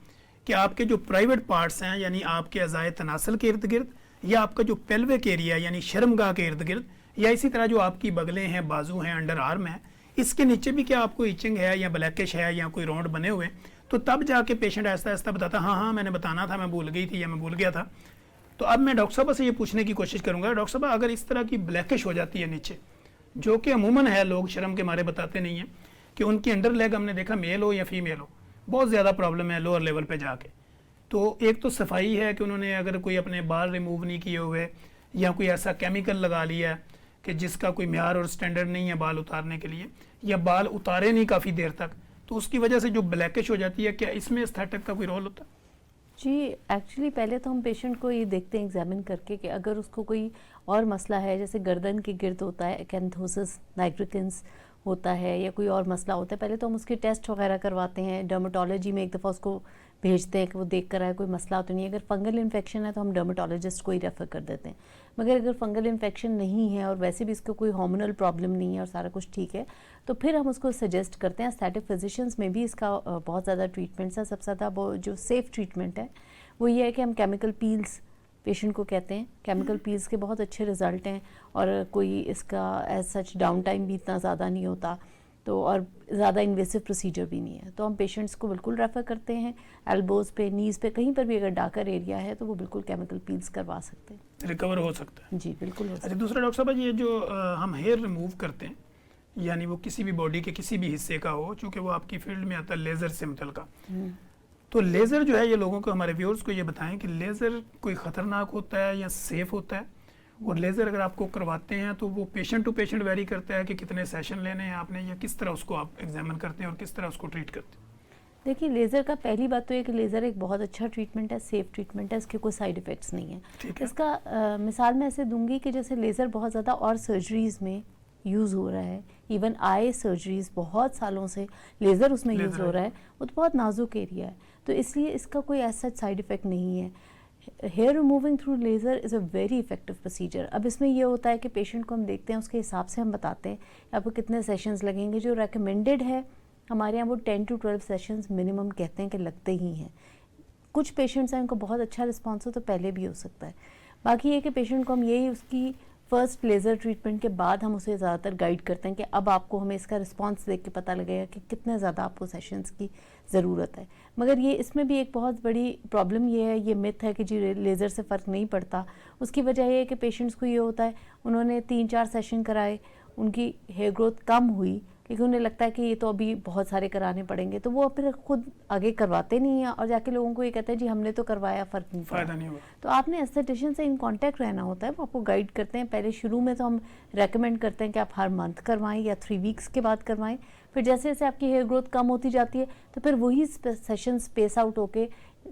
कि आपके जो प्राइवेट पार्ट्स हैं, यानी आपके अज़ाए तनासल के इर्द गिर्द, या आपका जो पेल्विक एरिया यानी शर्मगाह के इर्द गिर्द, या इसी तरह जो आपकी बगलें हैं, बाजू हैं, अंडर आर्म है, इसके नीचे भी क्या आपको इचिंग है या ब्लैकिश है या कोई राउंड बने हुए, तो तब जाके पेशेंट ऐसा ऐसा बताता, हाँ हाँ मैंने बताना था, मैं भूल गई थी या मैं भूल गया था। तो अब मैं डॉक्टर साहब से ये पूछने की कोशिश करूंगा, डॉक्टर साहब अगर इस तरह की ब्लैकिश हो जाती है नीचे, जो कि अमूमन है, लोग शर्म के मारे बताते नहीं हैं कि उनकी अंडर लेग हमने देखा मेल हो या फीमेल हो, बहुत ज़्यादा प्रॉब्लम है लोअर लेवल पे जाके। तो एक तो सफाई है कि उन्होंने अगर कोई अपने बाल रिमूव नहीं किए हुए या कोई ऐसा केमिकल लगा लिया है कि जिसका कोई म्यार और स्टैंडर्ड नहीं है बाल उतारने के लिए, या बाल उतारे नहीं काफ़ी देर तक, तो उसकी वजह से जो ब्लैकिश हो जाती है, क्या इसमें एस्थेटिक का कोई रोल होता है? जी, एक्चुअली पहले तो हम पेशेंट को ये देखते हैं एग्जामिन करके कि अगर उसको कोई और मसला है, जैसे गर्दन के गिर्द होता है एकेंथोसिस नाइग्रिकेंस होता है या कोई और मसला होता है, पहले तो हम उसके टेस्ट वगैरह करवाते हैं। डर्मेटोलॉजी में एक दफ़ा उसको भेजते हैं कि वो देख कर आए कोई मसला तो नहीं है। अगर फंगल इन्फेक्शन है तो हम डर्मेटोलॉजिस्ट को ही रेफ़र कर देते हैं। मगर अगर फंगल इन्फेक्शन नहीं है और वैसे भी इसका कोई हार्मोनल प्रॉब्लम नहीं है और सारा कुछ ठीक है, तो फिर हम उसको सजेस्ट करते हैं। एस्थेटिक फिजिशियंस में भी इसका बहुत ज़्यादा ट्रीटमेंट्स है। सबसे ज़्यादा वो जो सेफ़ ट्रीटमेंट है वो ये है कि हम केमिकल पील्स पेशेंट को कहते हैं। केमिकल पील्स के बहुत अच्छे रिज़ल्ट हैं और कोई इसका एज सच डाउन टाइम भी इतना ज़्यादा नहीं होता, तो और ज़्यादा इन्वेसिव प्रोसीजर भी नहीं है। तो हम पेशेंट्स को बिल्कुल रेफ़र करते हैं। एल्बोज़ पे, नीज़ पे, कहीं पर भी अगर डाकर एरिया है तो वो बिल्कुल केमिकल पील्स करवा सकते हैं, रिकवर हो सकता है। जी बिल्कुल हो सकता अच्छा, दूसरा डॉक्टर साहब, ये जो हम हेयर रिमूव करते हैं, यानी वो किसी भी बॉडी के किसी भी हिस्से का हो, चूँकि वो आपकी फील्ड में आता है लेज़र से मुतल्लिक़, तो लेज़र जो है, ये लोगों को, हमारे व्यूअर्स को ये बताएं कि लेज़र कोई ख़तरनाक होता है या सेफ़ होता है, और लेज़र अगर आपको करवाते हैं तो वो पेशेंट टू पेशेंट वेरी करता है कि कितने सेशन लेने हैं आपने, या किस तरह उसको आप एग्जामिन करते हैं और किस तरह उसको ट्रीट करते हैं? देखिए, लेज़र का पहली बात तो ये कि लेज़र एक बहुत अच्छा ट्रीटमेंट है, सेफ़ ट्रीटमेंट है, इसके कोई साइड इफ़ेक्ट्स नहीं है। इसका मिसाल मैं ऐसे दूंगी कि जैसे लेज़र बहुत ज़्यादा और सर्जरीज़ में यूज़ हो रहा है, इवन आई सर्जरीज़ बहुत सालों से लेज़र उसमें यूज़ हो रहा है, वो तो बहुत नाजुक एरिया है, तो इसलिए इसका कोई ऐसा साइड इफ़ेक्ट नहीं है। Hair removing through laser is a very effective procedure. अब इसमें ये होता है कि पेशेंट को हम देखते हैं, उसके हिसाब से हम बताते हैं आपको कितने सेशंस लगेंगे। जो रेकमेंडेड है हमारे यहाँ वो 10 to 12 सेशंस मिनिमम कहते हैं कि लगते ही हैं। कुछ पेशेंट्स हैं उनको बहुत अच्छा रिस्पॉन्स हो तो पहले भी हो सकता है। बाकी ये कि पेशेंट को हम यही उसकी फर्स्ट लेज़र ट्रीटमेंट के बाद हम उसे ज़्यादातर गाइड करते हैं कि अब आपको हमें इसका रिस्पांस देख के पता लगेगा कि कितने ज़्यादा आपको सेशंस की ज़रूरत है। मगर ये इसमें भी एक बहुत बड़ी प्रॉब्लम ये है, ये मिथ है कि जी लेज़र से फ़र्क नहीं पड़ता। उसकी वजह ये है कि पेशेंट्स को ये होता है, उन्होंने 3-4 सेशन कराए, उनकी हेयर ग्रोथ कम हुई क्योंकि उन्हें लगता है कि ये तो अभी बहुत सारे कराने पड़ेंगे, तो वो फिर खुद आगे करवाते नहीं हैं और जाके लोगों को ये कहते हैं जी हमने तो करवाया, फ़र्क नहीं पड़ा। फ़ायदा नहीं हुआ। तो आपने एस्थेटिशियन से इन कांटेक्ट रहना होता है, वो आपको गाइड करते हैं। पहले शुरू में तो हम रेकमेंड करते हैं कि आप हर मंथ करवाएं या 3 वीक्स के बाद करवाएं। फिर जैसे जैसे आपकी हेयर ग्रोथ कम होती जाती है तो फिर वही सेशन स्पेस आउट होके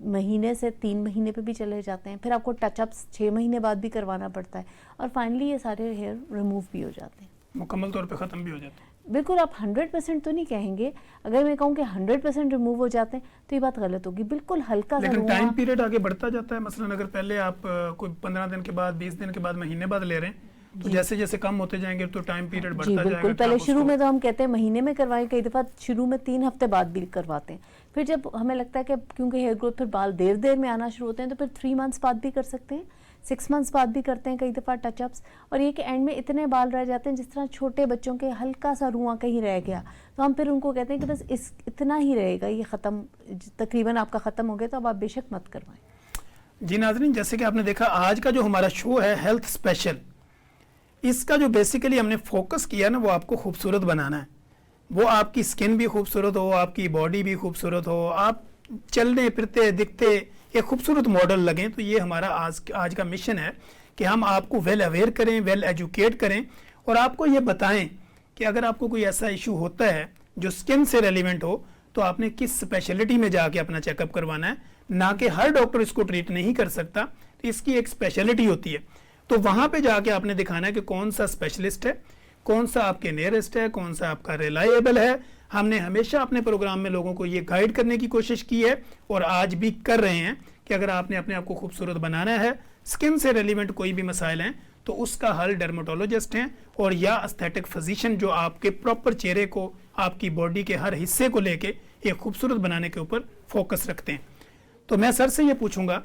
महीने से 3 महीने पे भी चले जाते हैं। फिर आपको टचअप्स 6 महीने बाद भी करवाना पड़ता है और फाइनली ये सारे हेयर रिमूव भी हो जाते हैं, मुकम्मल तौर पे ख़त्म भी हो जाते हैं। बिल्कुल आप 100% तो नहीं कहेंगे। अगर मैं कहूँ कि 100% रिमूव हो जाते हैं तो ये बात गलत होगी। बिल्कुल हल्का सा, लेकिन टाइम पीरियड आगे बढ़ता जाता है। मसलन अगर पहले आप कोई 15 दिन के बाद, 20 दिन के बाद, महीने बाद ले रहे हैं, तो जैसे जैसे कम होते जाएंगे तो टाइम पीरियड बढ़ता जाएगा। बिल्कुल, पहले शुरू में तो हम कहते हैं महीने में करवाएं, कई दफ़ा शुरू में 3 हफ्ते बाद भी करवाते हैं। फिर जब हमें लगता है कि क्योंकि हेयर ग्रोथ फिर बाल देर देर में आना शुरू होते हैं तो फिर 3 मंथ्स बाद भी कर सकते हैं, 6 मंथ्स बाद भी करते हैं कई दफ़ा टचअप्स। और ये कि एंड में इतने बाल रह जाते हैं जिस तरह छोटे बच्चों के हल्का सा रुआं कहीं रह गया, तो हम फिर उनको कहते हैं कि बस इतना ही रहेगा, ये ख़त्म, तकरीबन आपका ख़त्म हो गया, तो अब आप बेशक मत करवाएं। जी नाज़रीन, जैसे कि आपने देखा आज का जो हमारा शो है हेल्थ स्पेशल, इसका जो बेसिकली हमने फोकस किया ना, वो आपको खूबसूरत बनाना है। वो आपकी स्किन भी खूबसूरत हो, आपकी बॉडी भी खूबसूरत हो, आप चलने फिरते दिखते एक खूबसूरत मॉडल लगें। तो ये हमारा आज का मिशन है कि हम आपको वेल अवेयर करें, वेल एजुकेट करें और आपको ये बताएं कि अगर आपको कोई ऐसा इशू होता है जो स्किन से रेलिवेंट हो तो आपने किस स्पेशलिटी में जाके अपना चेकअप करवाना है। ना कि हर डॉक्टर इसको ट्रीट नहीं कर सकता, तो इसकी एक स्पेशलिटी होती है। तो वहाँ पे जाके आपने दिखाना है कि कौन सा स्पेशलिस्ट है, कौन सा आपके नियरेस्ट है, कौन सा आपका रिलायबल है। हमने हमेशा अपने प्रोग्राम में लोगों को ये गाइड करने की कोशिश की है और आज भी कर रहे हैं कि अगर आपने अपने आप को खूबसूरत बनाना है, स्किन से रेलिवेंट कोई भी मसाइल हैं, तो उसका हल डर्मेटोलॉजिस्ट हैं और या एस्थेटिक फिजिशियन जो आपके प्रॉपर चेहरे को, आपकी बॉडी के हर हिस्से को लेके एक खूबसूरत बनाने के ऊपर फोकस रखते हैं। तो मैं सर से ये पूछूंगा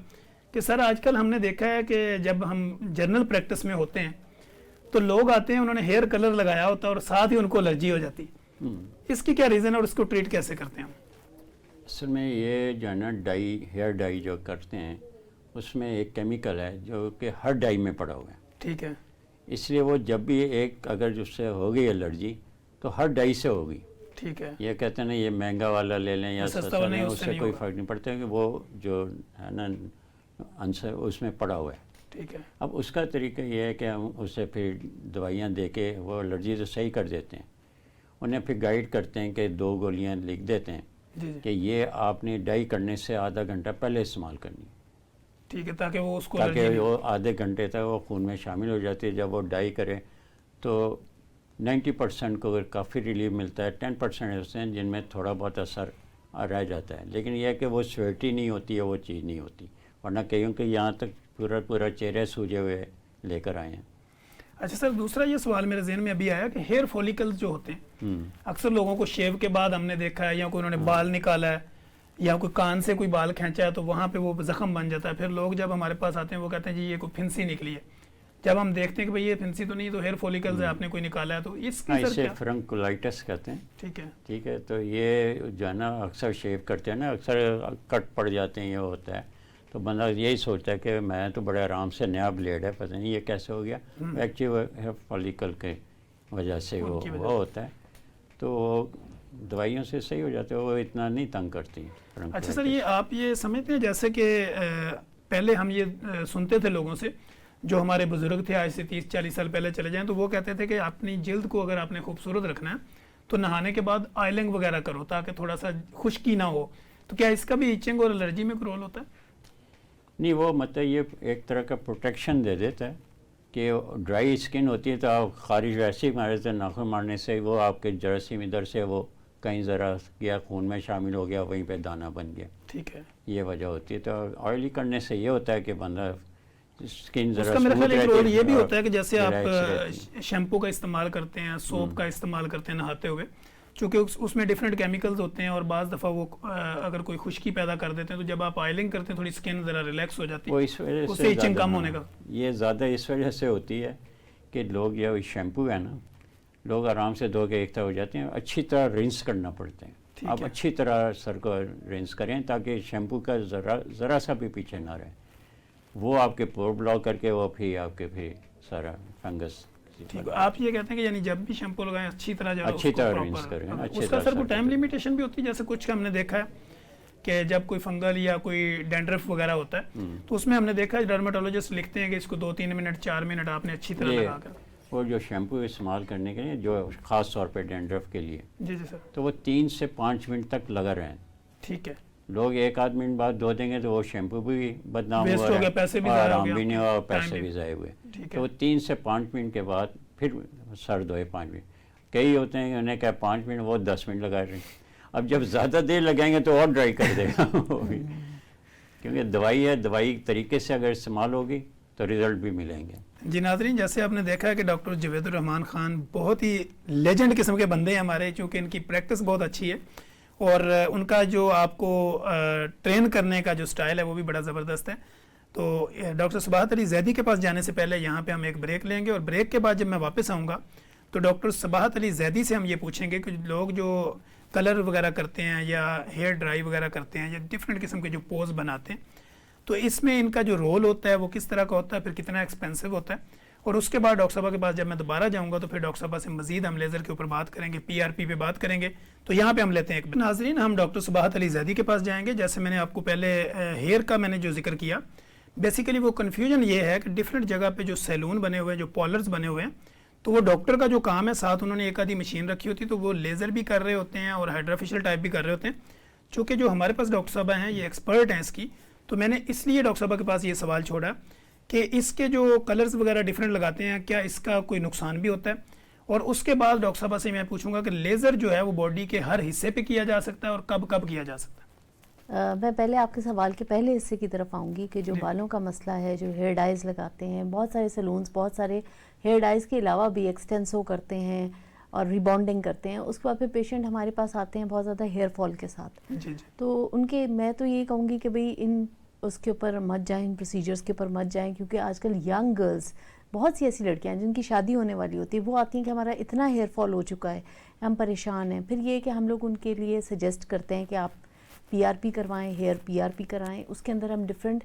कि सर आजकल हमने देखा है कि जब हम जनरल प्रैक्टिस में होते हैं तो लोग आते हैं, उन्होंने हेयर कलर लगाया होता है और साथ ही उनको एलर्जी हो जाती है। इसकी क्या रीज़न है और इसको ट्रीट कैसे करते हैं हम? असल में ये जो है ना डाई, हेयर डाई जो करते हैं उसमें एक केमिकल है जो कि हर डाई में पड़ा हुआ है। ठीक है। इसलिए वो जब भी एक अगर उससे हो गई एलर्जी तो हर डाई से होगी। ठीक है। ये कहते हैं ना ये महंगा वाला ले लें या सस्ता वाला लें, नहीं, उससे कोई फ़र्क नहीं पड़ता कि वो जो है ना आंसर उसमें पड़ा हुआ है। ठीक है। अब उसका तरीका ये है कि हम उसे फिर दवाइयाँ दे के वो एलर्जी तो सही कर देते हैं, उन्हें फिर गाइड करते हैं कि 2 गोलियाँ लिख देते हैं जी जी। कि ये आपने डाई करने से आधा घंटा पहले इस्तेमाल करनी है, ठीक है, ताकि वो उसको ताकि एलर्जी वो आधे घंटे तक वो खून में शामिल हो जाती है। जब वो डाई करें तो 90% को अगर काफ़ी रिलीफ मिलता है, 10% ऐसे हैं जिनमें थोड़ा बहुत असर रह जाता है, लेकिन यह है कि वो स्वेटी नहीं होती है, वो चीज़ नहीं होती, वरना कईयों के यहाँ तक पूरा चेहरे सूजे हुए लेकर आए हैं। अच्छा सर, दूसरा ये सवाल मेरे जहन में अभी आया कि हेयर फॉलिकल्स जो होते हैं, अक्सर लोगों को शेव के बाद हमने देखा है या कोई उन्होंने बाल निकाला है या कोई कान से कोई बाल खींचा है तो वहाँ पे वो जख्म बन जाता है। फिर लोग जब हमारे पास आते हैं वो कहते हैं जी ये कोई फिंसी निकली है। जब हम देखते हैं कि भाई ये फिंसी तो नहीं, तो हेयर फॉलिकल्स है, आपने कोई निकाला है, तो इसकी सर इसे क्या? फ्रंकुलाइटिस कहते हैं। ठीक है। ठीक है, तो ये जो है ना अक्सर शेव करते हैं ना, अक्सर कट पड़ जाते हैं, ये होता है, तो बंदा यही सोचता है कि मैं तो बड़े आराम से नया ब्लेड है, पता नहीं ये कैसे हो गया। एक्चुअली हेयर फॉलिकल के वजह से वो होता है, तो दवाइयों से सही हो जाते हैं, वो इतना नहीं तंग करती। अच्छा सर, ये आप ये समझते हैं जैसे कि पहले हम ये सुनते थे लोगों से, जो हमारे बुजुर्ग थे आज से 30-40 साल पहले चले जाएं, तो वो कहते थे कि अपनी जिल्द को अगर आपने खूबसूरत रखना है तो नहाने के बाद ऑयलिंग वगैरह करो ताकि थोड़ा सा खुश्की ना हो। तो क्या इसका भी इचिंग और एलर्जी में कोई रोल होता है? नहीं, वो मतलब ये एक तरह का प्रोटेक्शन दे देता है कि ड्राई स्किन होती है तो आप खारिश वैसे ही मारे थे, नाखून मारने से वो आपके जरासीम इधर से वो कहीं ज़रा गया, खून में शामिल हो गया, वहीं पे दाना बन गया। ठीक है। ये वजह होती है। तो ऑयली करने से ये होता है कि बंदा स्किन ज़रा उसका मेरा ख्याल एक रोल ये भी होता है कि जैसे आप रहती शैम्पू का इस्तेमाल करते हैं, सोप का इस्तेमाल करते हैं नहाते हुए, चूँकि उसमें डिफरेंट केमिकल्स होते हैं और बाज़ दफ़ा वो अगर कोई खुश्की पैदा कर देते हैं, तो जब आप ऑयलिंग करते हैं थोड़ी स्किन ज़रा रिलैक्स हो जाती वो है, इस वजह उससे से इचिंग कम ज़्यादा, होने का। ये ज़्यादा इस वजह से होती है कि लोग ये शैम्पू है ना, लोग आराम से धो के एक तरह हो जाते हैं, अच्छी तरह रिंस करना पड़ता है। आप अच्छी तरह सर को रिंस करें ताकि शैम्पू का ज़रा सा भी पीछे ना रहे, वो आपके पोर ब्लॉक करके वो फिर आपके फिर सारा फंगस। ठीक है, आप ये कहते हैं कि यानी जब भी शैम्पू लगाएं अच्छी तरह अच्छी तरह रिंस करें। उसका सर कोई टाइम लिमिटेशन भी होती है? जैसे कुछ का हमने देखा है कि जब कोई फंगल या कोई डैंड्रफ वगैरह होता है तो उसमें हमने देखा है डर्मेटोलॉजिस्ट लिखते हैं कि इसको 2-3 मिनट 4 मिनट आपने अच्छी तरह लगा कर। वो जो शैम्पू इस्तेमाल करने के लिए जो ख़ास तौर पे डैंड्रफ के लिए, जी जी सर, तो वो 3 से 5 मिनट तक लगा रहें। ठीक है। लोग 1-8 मिनट बाद धो देंगे तो वो शैम्पू भी बदनाम वेस्ट हो गया, पैसे भी ज़ाया हो आराम गया, भी नहीं हुआ और टाइम पैसे भी। भी ज़ाया हुए। ठीक तो है। वो 3 से 5 मिनट के बाद फिर सर धोए 5 मिनट। कई होते हैं कि उन्हें कहा 5 मिनट, वो 10 मिनट लगा रहे हैं। अब जब ज़्यादा देर लगाएंगे तो और ड्राई कर देगा वो भी, क्योंकि दवाई है, दवाई तरीके से अगर इस्तेमाल होगी तो रिज़ल्ट भी मिलेंगे। जी नाज़रीन, जैसे आपने देखा है कि डॉक्टर जवेद रहमान ख़ान बहुत ही लेजेंड किस्म के बंदे हैं हमारे, चूँकि इनकी प्रैक्टिस बहुत अच्छी है और उनका जो आपको ट्रेन करने का जो स्टाइल है वो भी बड़ा ज़बरदस्त है। तो डॉक्टर सबाहत अली जैदी के पास जाने से पहले यहाँ पे हम एक ब्रेक लेंगे और ब्रेक के बाद जब मैं वापस आऊँगा तो डॉक्टर सबाहत अली जैदी से हम ये पूछेंगे कि लोग जो कलर वगैरह करते हैं या हेयर ड्राई वगैरह करते हैं या डिफरेंट किस्म के जो पोज बनाते हैं, तो इसमें इनका जो रोल होता है वो किस तरह का होता है, फिर कितना एक्सपेंसिव होता है। और उसके बाद डॉक्टर साहब के पास जब मैं दोबारा जाऊंगा तो फिर डॉक्टर साहब से मजीद हम लेज़र के ऊपर बात करेंगे, PRP पे बात करेंगे। तो यहाँ पे हम लेते हैं एक नाज़रीन, हम डॉक्टर सबाहत अली जैदी के पास जाएंगे। जैसे मैंने आपको पहले हेयर का मैंने जो जिक्र किया, बेसिकली वो कन्फ्यूजन ये है कि डिफरेंट जगह पे जो सैलून बने हुए हैं, जो पॉलर्स बने हुए हैं, तो वो डॉक्टर का जो काम है साथ उन्होंने एक आधी मशीन रखी होती है, तो वो लेज़र भी कर रहे होते हैं और हाइड्रोफेशियल टाइप भी कर रहे होते हैं। चूँकि जो हमारे पास डॉक्टर साहब हैं ये एक्सपर्ट हैं इसकी, तो मैंने इसलिए डॉक्टर साहब के पास ये सवाल छोड़ा कि इसके जो कलर्स वगैरह डिफरेंट लगाते हैं, क्या इसका कोई नुकसान भी होता है? और उसके बाद डॉक्टर साहब से मैं पूछूंगा कि लेज़र जो है वो बॉडी के हर हिस्से पे किया जा सकता है और कब कब किया जा सकता है। मैं पहले आपके सवाल के पहले हिस्से की तरफ आऊँगी कि जो बालों का मसला है, जो हेयर डाइज लगाते हैं, बहुत सारे सैलून्स बहुत सारे हेयर डाइज के अलावा भी एक्सटेंसो करते हैं और रिबॉन्डिंग करते हैं। उसके बाद फिर पेशेंट हमारे पास आते हैं बहुत ज़्यादा हेयर फॉल के साथ। जी जी। तो उनके मैं तो यही कहूँगी कि भाई इन उसके ऊपर मत जाएं, इन प्रोसीजर्स के ऊपर मत जाएं, क्योंकि आजकल यंग गर्ल्स, बहुत सी ऐसी लड़कियां जिनकी शादी होने वाली होती है, वो आती हैं कि हमारा इतना हेयर फॉल हो चुका है, हम परेशान हैं। फिर ये कि हम लोग उनके लिए सजेस्ट करते हैं कि आप पीआरपी करवाएं, हेयर पीआरपी कराएं। उसके अंदर हम डिफरेंट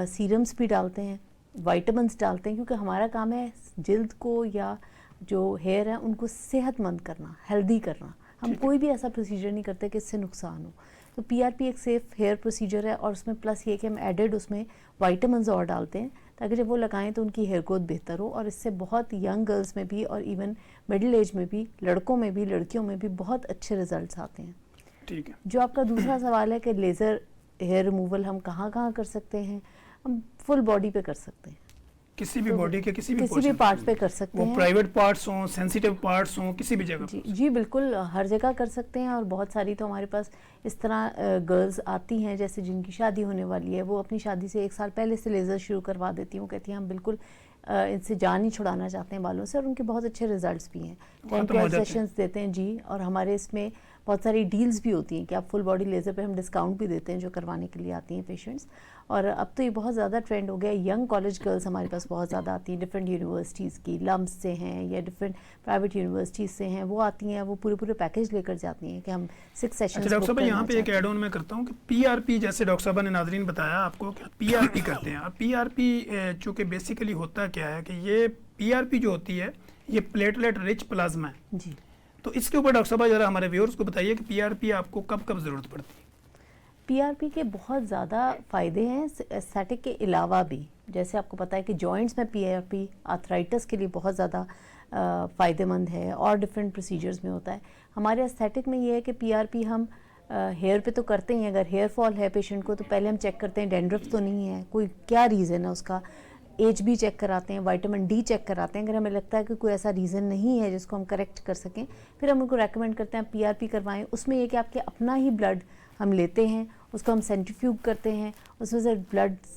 सीरम्स भी डालते हैं, वाइटामिन्स डालते हैं, क्योंकि हमारा काम है जिल्द को या जो हेयर है उनको सेहतमंद करना, हेल्दी करना। हम कोई भी ऐसा प्रोसीजर नहीं करते कि इससे नुकसान हो। तो पीआरपी एक सेफ हेयर प्रोसीजर है और उसमें प्लस ये कि हम एडेड उसमें वाइटामिन्स और डालते हैं ताकि जब वो लगाएं तो उनकी हेयर ग्रोथ बेहतर हो। और इससे बहुत यंग गर्ल्स में भी और इवन मिडिल एज में भी, लड़कों में भी, लड़कियों में भी बहुत अच्छे रिजल्ट्स आते हैं। ठीक है। जो आपका दूसरा सवाल है कि लेज़र हेयर रिमूवल हम कहाँ कहाँ कर सकते हैं, हम फुल बॉडी पे कर सकते हैं, किसी भी बॉडी के किसी भी पार्ट पे कर सकते वो हैं। प्राइवेट पार्ट्स हों, सेंसिटिव पार्ट्स हों, किसी भी जगह जी जी बिल्कुल, हर जगह कर सकते हैं। और बहुत सारी तो हमारे पास इस तरह गर्ल्स आती हैं जैसे जिनकी शादी होने वाली है, वो अपनी शादी से 1 साल पहले से लेज़र शुरू करवा देती हैं। वो कहती हैं हम बिल्कुल इनसे जान ही छुड़ाना चाहते हैं बालों से, और उनके बहुत अच्छे रिजल्ट्स भी हैं। 10 सेशंस देते हैं जी। और हमारे इसमें बहुत सारी डील्स भी होती हैं कि आप फुल बॉडी लेज़र पे हम डिस्काउंट भी देते हैं जो करवाने के लिए आती हैं पेशेंट्स। और अब तो ये बहुत ज़्यादा ट्रेंड हो गया है, यंग कॉलेज गर्ल्स हमारे पास बहुत ज़्यादा आती हैं, डिफरेंट यूनिवर्सिटीज़ की, लम्स से हैं या डिफरेंट प्राइवेट यूनिवर्सिटीज़ से हैं। वो आती हैं, वो पूरे पैकेज लेकर जाती हैं कि हम 6 सेशंस। अच्छा डॉक्टर साहब, यहाँ पे एक एड ऑन मैं करता हूँ कि पीआरपी, जैसे डॉक्टर साहब ने नाज़रीन बताया आपको कि पीआरपी करते हैं। अब पीआरपी चूँकि बेसिकली होता क्या है कि ये पीआरपी जो होती है ये प्लेटलेट रिच प्लाज्मा है जी। तो इसके ऊपर डॉक्टर साहब जरा हमारे व्यूअर्स को बताइए कि पीआरपी आपको कब कब ज़रूरत पड़ती है। पीआरपी के बहुत ज़्यादा फ़ायदे हैं एस्थेटिक के अलावा भी। जैसे आपको पता है कि जॉइंट्स में पीआरपी आर्थराइटिस के लिए बहुत ज़्यादा फ़ायदेमंद है और डिफरेंट प्रोसीजर्स में होता है। हमारे एस्थेटिक में ये है कि पीआरपी हम हेयर पे तो करते ही हैं। अगर हेयर फॉल है पेशेंट को तो पहले हम चेक करते हैं डैंड्रफ तो नहीं है, कोई क्या रीज़न है उसका, एज भी चेक कराते हैं, विटामिन डी चेक कराते हैं। अगर हमें लगता है कि कोई ऐसा रीज़न नहीं है जिसको हम करेक्ट कर सकें, फिर हम उनको रेकमेंड करते हैं पीआरपी करवाएं। उसमें ये कि आपके अपना ही ब्लड हम लेते हैं, उसको हम सेंट्रीफ्यूग करते हैं, उसमें से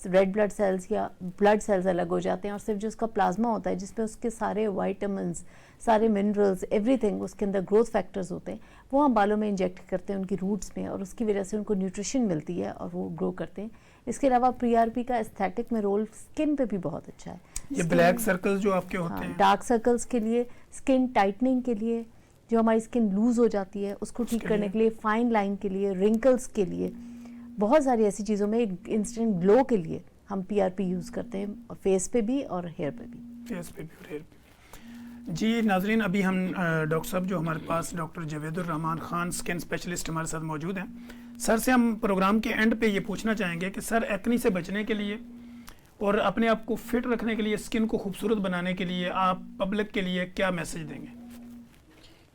रेड ब्लड सेल्स या ब्लड सेल्स अलग हो जाते हैं और सिर्फ जो उसका प्लाज्मा होता है जिसमें उसके सारे वाइटामिन्स, सारे मिनरल्स, एवरीथिंग उसके अंदर ग्रोथ फैक्टर्स होते हैं, वो हम बालों में इंजेक्ट करते हैं उनकी रूट्स में, और उसकी वजह से उनको न्यूट्रिशन मिलती है और वो ग्रो करते हैं। इसके अलावा पीआरपी का एस्थेटिक में रोल स्किन पे भी बहुत अच्छा है। ये ब्लैक सर्कल्स जो आपके होते हैं, डार्क सर्कल्स के लिए, स्किन टाइटनिंग के लिए, जो हमारी स्किन लूज हो जाती है उसको ठीक करने के लिए, फाइन लाइन के लिए, रिंकल्स के लिए, बहुत सारी ऐसी चीज़ों में इंस्टेंट ग्लो के लिए हम पीआरपी यूज़ करते हैं, फेस पे भी और हेयर पे भी। फेस पे भी और हेयर पे। जी नाजरीन, अभी हम डॉक्टर साहब जो हमारे पास doctor Javedur Rahman Khan skin specialist हमारे साथ मौजूद हैं। सर से हम प्रोग्राम के एंड पे ये पूछना चाहेंगे कि सर एक्नी से बचने के लिए और अपने आप को फिट रखने के लिए, स्किन को खूबसूरत बनाने के लिए आप पब्लिक के लिए क्या मैसेज देंगे?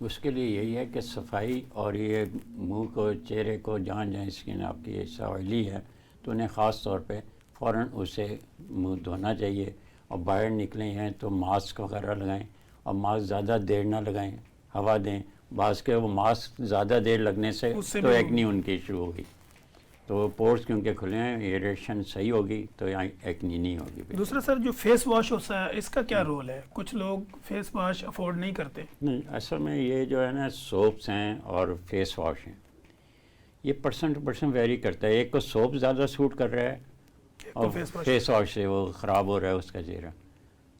उसके लिए यही है कि सफाई, और ये मुंह को, चेहरे को, जहाँ जहाँ स्किन आपकी ऐसा ऑयली है तो उन्हें ख़ास तौर पे फ़ौरन उसे मुंह धोना चाहिए। और बाहर निकले हैं तो मास्क वगैरह लगाएं, और मास्क ज़्यादा देर ना लगाएं, हवा दें। बाज़ के वो मास्क ज़्यादा देर लगने से तो एक्नी उनकी शुरू होगी। तो पोर्स क्योंकि खुले हैं, एयरेशन सही होगी तो यहाँ एक्नी नहीं होगी। दूसरा सर, जो फेस वॉश होता है इसका क्या रोल है? कुछ लोग फेस वॉश अफोर्ड नहीं करते। नहीं, असल में ये जो है ना, सोप्स हैं और फेस वॉश हैं, ये पर्सन टू पर्सन वेरी करता है। एक को सोप ज़्यादा सूट कर रहा है और फेस वॉश से वो ख़राब हो रहा है उसका चेहरा।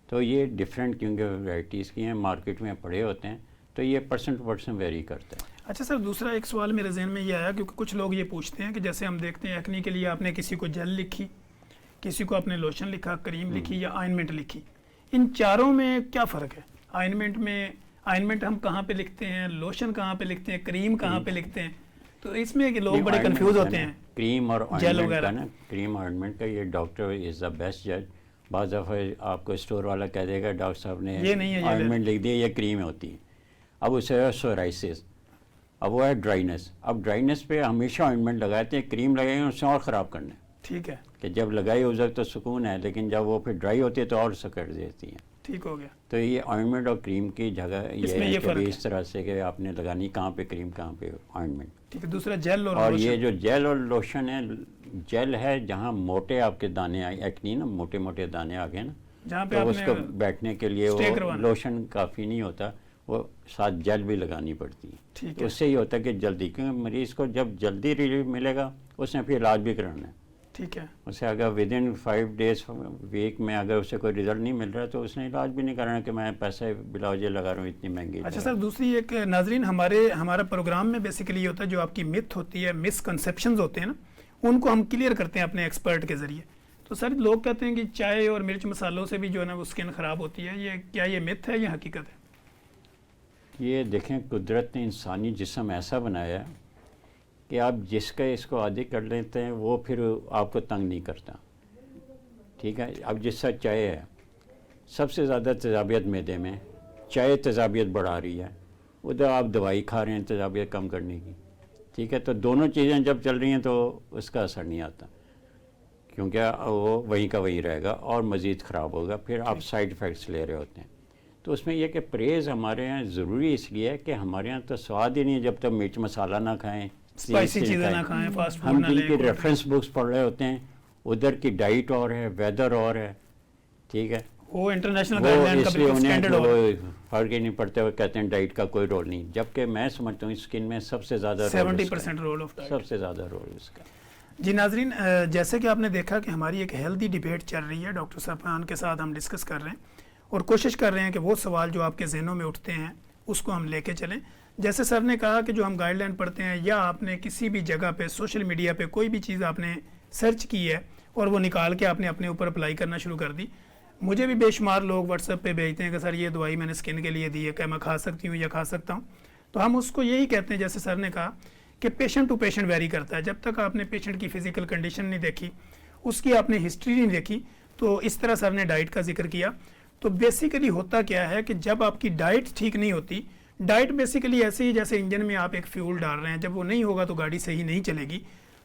तो ये डिफरेंट क्योंकि वैराइटीज़ की हैं, मार्केट में पड़े होते हैं, तो ये पर्सन टू पर्सन वेरी करता है। अच्छा सर, दूसरा एक सवाल मेरे जहन में ये आया, क्योंकि कुछ लोग ये पूछते हैं कि जैसे हम देखते हैं एक्नी के लिए आपने किसी को जेल लिखी, किसी को आपने लोशन लिखा, क्रीम लिखी या ऑइंटमेंट लिखी, इन चारों में क्या फ़र्क है? ऑइंटमेंट हम कहाँ पे लिखते हैं, लोशन कहाँ पे लिखते हैं, क्रीम कहाँ पे लिखते हैं? तो इसमें कि लोग बड़े कंफ्यूज होते हैं। क्रीम और ऑइंटमेंट का ना, क्रीम और ऑइंटमेंट का ये डॉक्टर इज़ द बेस्ट जज। बाज़ दफ़ा आपको स्टोर वाला कह देगा डॉक्टर साहब ने ऑइंटमेंट लिख दिया, ये क्रीम होती है। अब उसे है सोराइसिस, अब वो है ड्राइनेस। अब ड्राइनेस पे हमेशा ऑइंटमेंट लगाते हैं, क्रीम लगाएंगे उससे और ख़राब करना है। ठीक है कि जब लगाई उस वक्त तो सुकून है, लेकिन जब वो फिर ड्राई होती है तो और सकड़ देती है। ठीक हो गया। तो ये ऑइंटमेंट और क्रीम की जगह इसमें ये ये है कि फर्क भी है। इस तरह से कि आपने लगानी कहाँ पे क्रीम कहाँ पे ऑइंटमेंट। ठीक है, दूसरा जेल और और लोशन। ये जो जेल और लोशन है, जेल है जहाँ मोटे आपके दाने आए, एक्नी ना मोटे मोटे दाने आ गए ना, जहाँ पे तो आपने उसको बैठने के लिए stay वो करवाना। लोशन काफ़ी नहीं होता, वो साथ जेल भी लगानी पड़ती है। ठीक तो है, उससे ये होता है कि जल्दी, क्योंकि मरीज़ को जब जल्दी रिलीफ मिलेगा उसने फिर इलाज भी कराना है। ठीक है। उसे अगर विद इन 5 डेज वीक में अगर उसे कोई रिजल्ट नहीं मिल रहा तो उसने इलाज भी नहीं कराना कि मैं पैसे बिला वजह लगा रहा हूँ इतनी महंगी अच्छा दवा। सर, दूसरी एक नाजरीन, हमारा प्रोग्राम में बेसिकली ये होता है जो आपकी मिथ होती है, मिसकंसेप्शंस होते हैं ना, उनको हम क्लियर करते हैं अपने एक्सपर्ट के ज़रिए। तो सर लोग कहते हैं कि चाय और मिर्च मसालों से भी जो है ना वो स्किन ख़राब होती है, ये क्या ये मिथ है या हकीकत है? ये देखें, कुदरत ने इंसानी जिस्म ऐसा बनाया है कि आप जिसका इसको आदी कर लेते हैं वो फिर आपको तंग नहीं करता। ठीक है, अब जिसका चाय है, सबसे ज़्यादा तेज़ाबियत मैदे में, चाय तेज़ाबियत बढ़ा रही है, उधर आप दवाई खा रहे हैं तेज़ाबियत कम करने की। ठीक है, तो दोनों चीज़ें जब चल रही हैं तो उसका असर नहीं आता, क्योंकि वो वहीं का वहीं रहेगा और मज़ीद ख़राब होगा, फिर आप साइड इफ़ेक्ट्स ले रहे होते हैं। तो उसमें यह कि परहेज़ हमारे यहाँ ज़रूरी इसलिए है कि हमारे यहाँ तो स्वाद ही नहीं है जब तक मिर्च मसाला ना खाएं, स्पाइसी चीज़ें ना खाएं, फास्ट फूड हम ना जिनकी लें। रेफरेंस बुक्स पढ़ रहे होते हैं उधर की डाइट और है, वेदर और है। ठीक है, वो इंटरनेशनल वो गाइडलाइन का इसलिए बिल्कुल उन्हें स्टैंडर्ड तो हो, वो फर्क ही नहीं पड़ता, वो कहते हैं डाइट का कोई रोल नहीं, जबकि मैं समझता हूँ स्किन में सबसे ज़्यादा 70% रोल ऑफ डाइट। सबसे ज़्यादा रोल उसका। जी नाजरीन, जैसे कि आपने देखा कि हमारी एक हेल्दी डिबेट चल रही है, डॉक्टर सफान के साथ हम डिस्कस कर रहे हैं और कोशिश कर रहे हैं कि वो सवाल जो आपके जहनों में उठते हैं उसको हम लेके चलें। जैसे सर ने कहा कि जो हम गाइडलाइन पढ़ते हैं या आपने किसी भी जगह पे सोशल मीडिया पे कोई भी चीज़ आपने सर्च की है और वो निकाल के आपने अपने ऊपर अप्लाई करना शुरू कर दी, मुझे भी बेशुमार लोग व्हाट्सएप पे भेजते हैं कि सर ये दवाई मैंने स्किन के लिए दी है, क्या मैं खा सकती हूँ या खा सकता हूँ? तो हम उसको यही कहते हैं, जैसे सर ने कहा कि पेशेंट टू पेशेंट वेरी करता है। जब तक आपने पेशेंट की फिजिकल कंडीशन नहीं देखी, उसकी आपने हिस्ट्री नहीं देखी, तो इस तरह सर ने डाइट का जिक्र किया। तो बेसिकली होता क्या है कि जब आपकी डाइट ठीक नहीं होती, डाइट बेसिकली ऐसे ही जैसे इंजन में आप एक फ्यूल डाल रहे हैं, जब वो नहीं होगा तो गाड़ी सही नहीं चलेगी।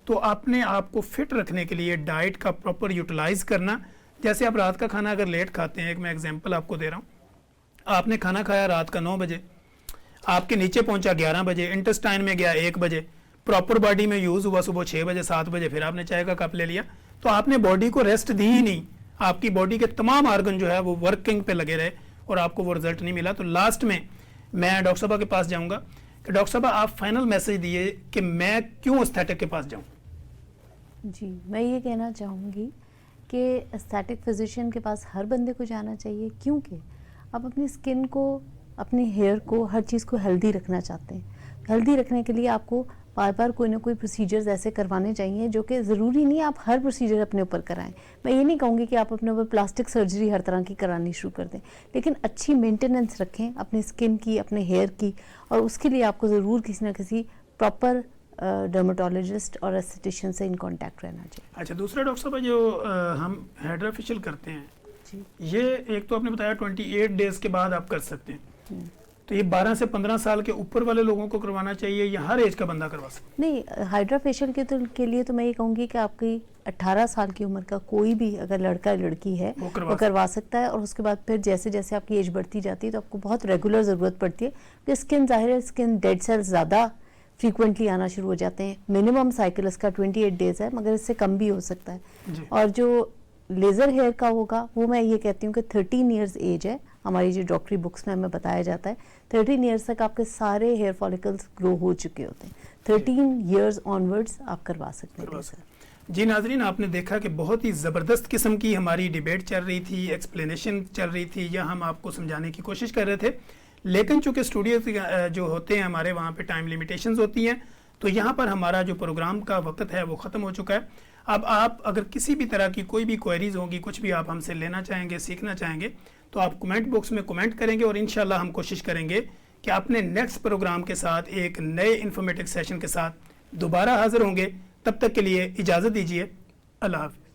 तो आपने आपको फिट रखने के लिए डाइट का प्रॉपर यूटिलाइज करना। जैसे आप रात का खाना अगर लेट खाते हैं, एक मैं एग्जांपल आपको दे रहा हूँ, आपने खाना खाया रात का 9 बजे, आपके नीचे पहुंचा 11 बजे, इंटेस्टाइन में गया 1 बजे, प्रॉपर बॉडी में यूज़ हुआ सुबह 6 बजे 7 बजे, फिर आपने चाय का कप ले लिया, तो आपने बॉडी को रेस्ट दी ही नहीं। आपकी बॉडी के तमाम आर्गन जो है वो वर्किंग पे लगे रहे और आपको वो रिजल्ट नहीं मिला। तो लास्ट में मैं डॉक्टर साहब के पास जाऊंगा कि डॉक्टर साहब आप फाइनल मैसेज दिए कि मैं क्यों एस्थेटिक के पास जाऊं। जी, मैं ये कहना चाहूँगी कि एस्थेटिक फिजिशियन के पास हर बंदे को जाना चाहिए, क्योंकि आप अपनी स्किन को, अपने हेयर को, हर चीज़ को हेल्दी रखना चाहते हैं। हेल्दी रखने के लिए आपको बार बार कोई ना कोई प्रोसीजर्स ऐसे करवाने चाहिए जो कि ज़रूरी नहीं आप हर प्रोसीजर अपने ऊपर कराएं। मैं ये नहीं कहूँगी कि आप अपने ऊपर प्लास्टिक सर्जरी हर तरह की करानी शुरू कर दें, लेकिन अच्छी मेंटेनेंस रखें अपनी स्किन की, अपने हेयर की, और उसके लिए आपको ज़रूर किसी ना किसी प्रॉपर डर्मेटोलॉजिस्ट और एस्थेटिशियन से इन कांटेक्ट रहना चाहिए। अच्छा, दूसरा डॉक्टर साहब जो हम हाइड्रा फेशियल करते हैं जी, ये एक तो आपने बताया 28 डेज के बाद आप कर सकते हैं, तो ये 12 से 15 साल के ऊपर वाले लोगों को करवाना चाहिए या हर एज का बंदा करवा सकता नहीं, हाइड्रा फेशियल के लिए तो मैं ये कहूँगी कि आपकी 18 साल की उम्र का कोई भी अगर लड़का लड़की है वो वो करवा सकता है। और उसके बाद फिर जैसे जैसे आपकी एज बढ़ती जाती है तो आपको बहुत रेगुलर ज़रूरत पड़ती है, कि स्किन, जाहिर है स्किन डेड सेल्स ज़्यादा फ्रीक्वेंटली आना शुरू हो जाते हैं। मिनिमम साइकिल इसका 28 डेज है, मगर इससे कम भी हो सकता है। जी। और जो लेज़र हेयर का होगा वो मैं ये कहती हूँ कि 13 ईयर्स एज है, हमारी जो डॉक्टरी बुक्स में हमें बताया जाता है 13 ईयर्स तक आपके सारे हेयर फॉलिकल्स ग्रो हो चुके होते हैं। 13 ईयर्स ऑनवर्ड्स आप करवा सकते हैं लेज़र। जी नाजरीन, आपने देखा कि बहुत ही ज़बरदस्त किस्म की हमारी डिबेट चल रही थी, एक्सप्लेनेशन चल रही थी, या हम आपको समझाने की कोशिश कर रहे थे, लेकिन चूंकि स्टूडियो जो होते हैं हमारे वहाँ पे टाइम लिमिटेशंस होती हैं, तो यहाँ पर हमारा जो प्रोग्राम का वक्त है वो ख़त्म हो चुका है। अब आप अगर किसी भी तरह की कोई भी क्वेरीज होगी, कुछ भी आप हमसे लेना चाहेंगे, सीखना चाहेंगे, तो आप कमेंट बॉक्स में कमेंट करेंगे और इंशाल्लाह हम कोशिश करेंगे कि अपने नेक्स्ट प्रोग्राम के साथ एक नए इन्फॉर्मेटिव सेशन के साथ दोबारा हाजिर होंगे। तब तक के लिए इजाज़त दीजिए। अल्लाह हाफ़िज़।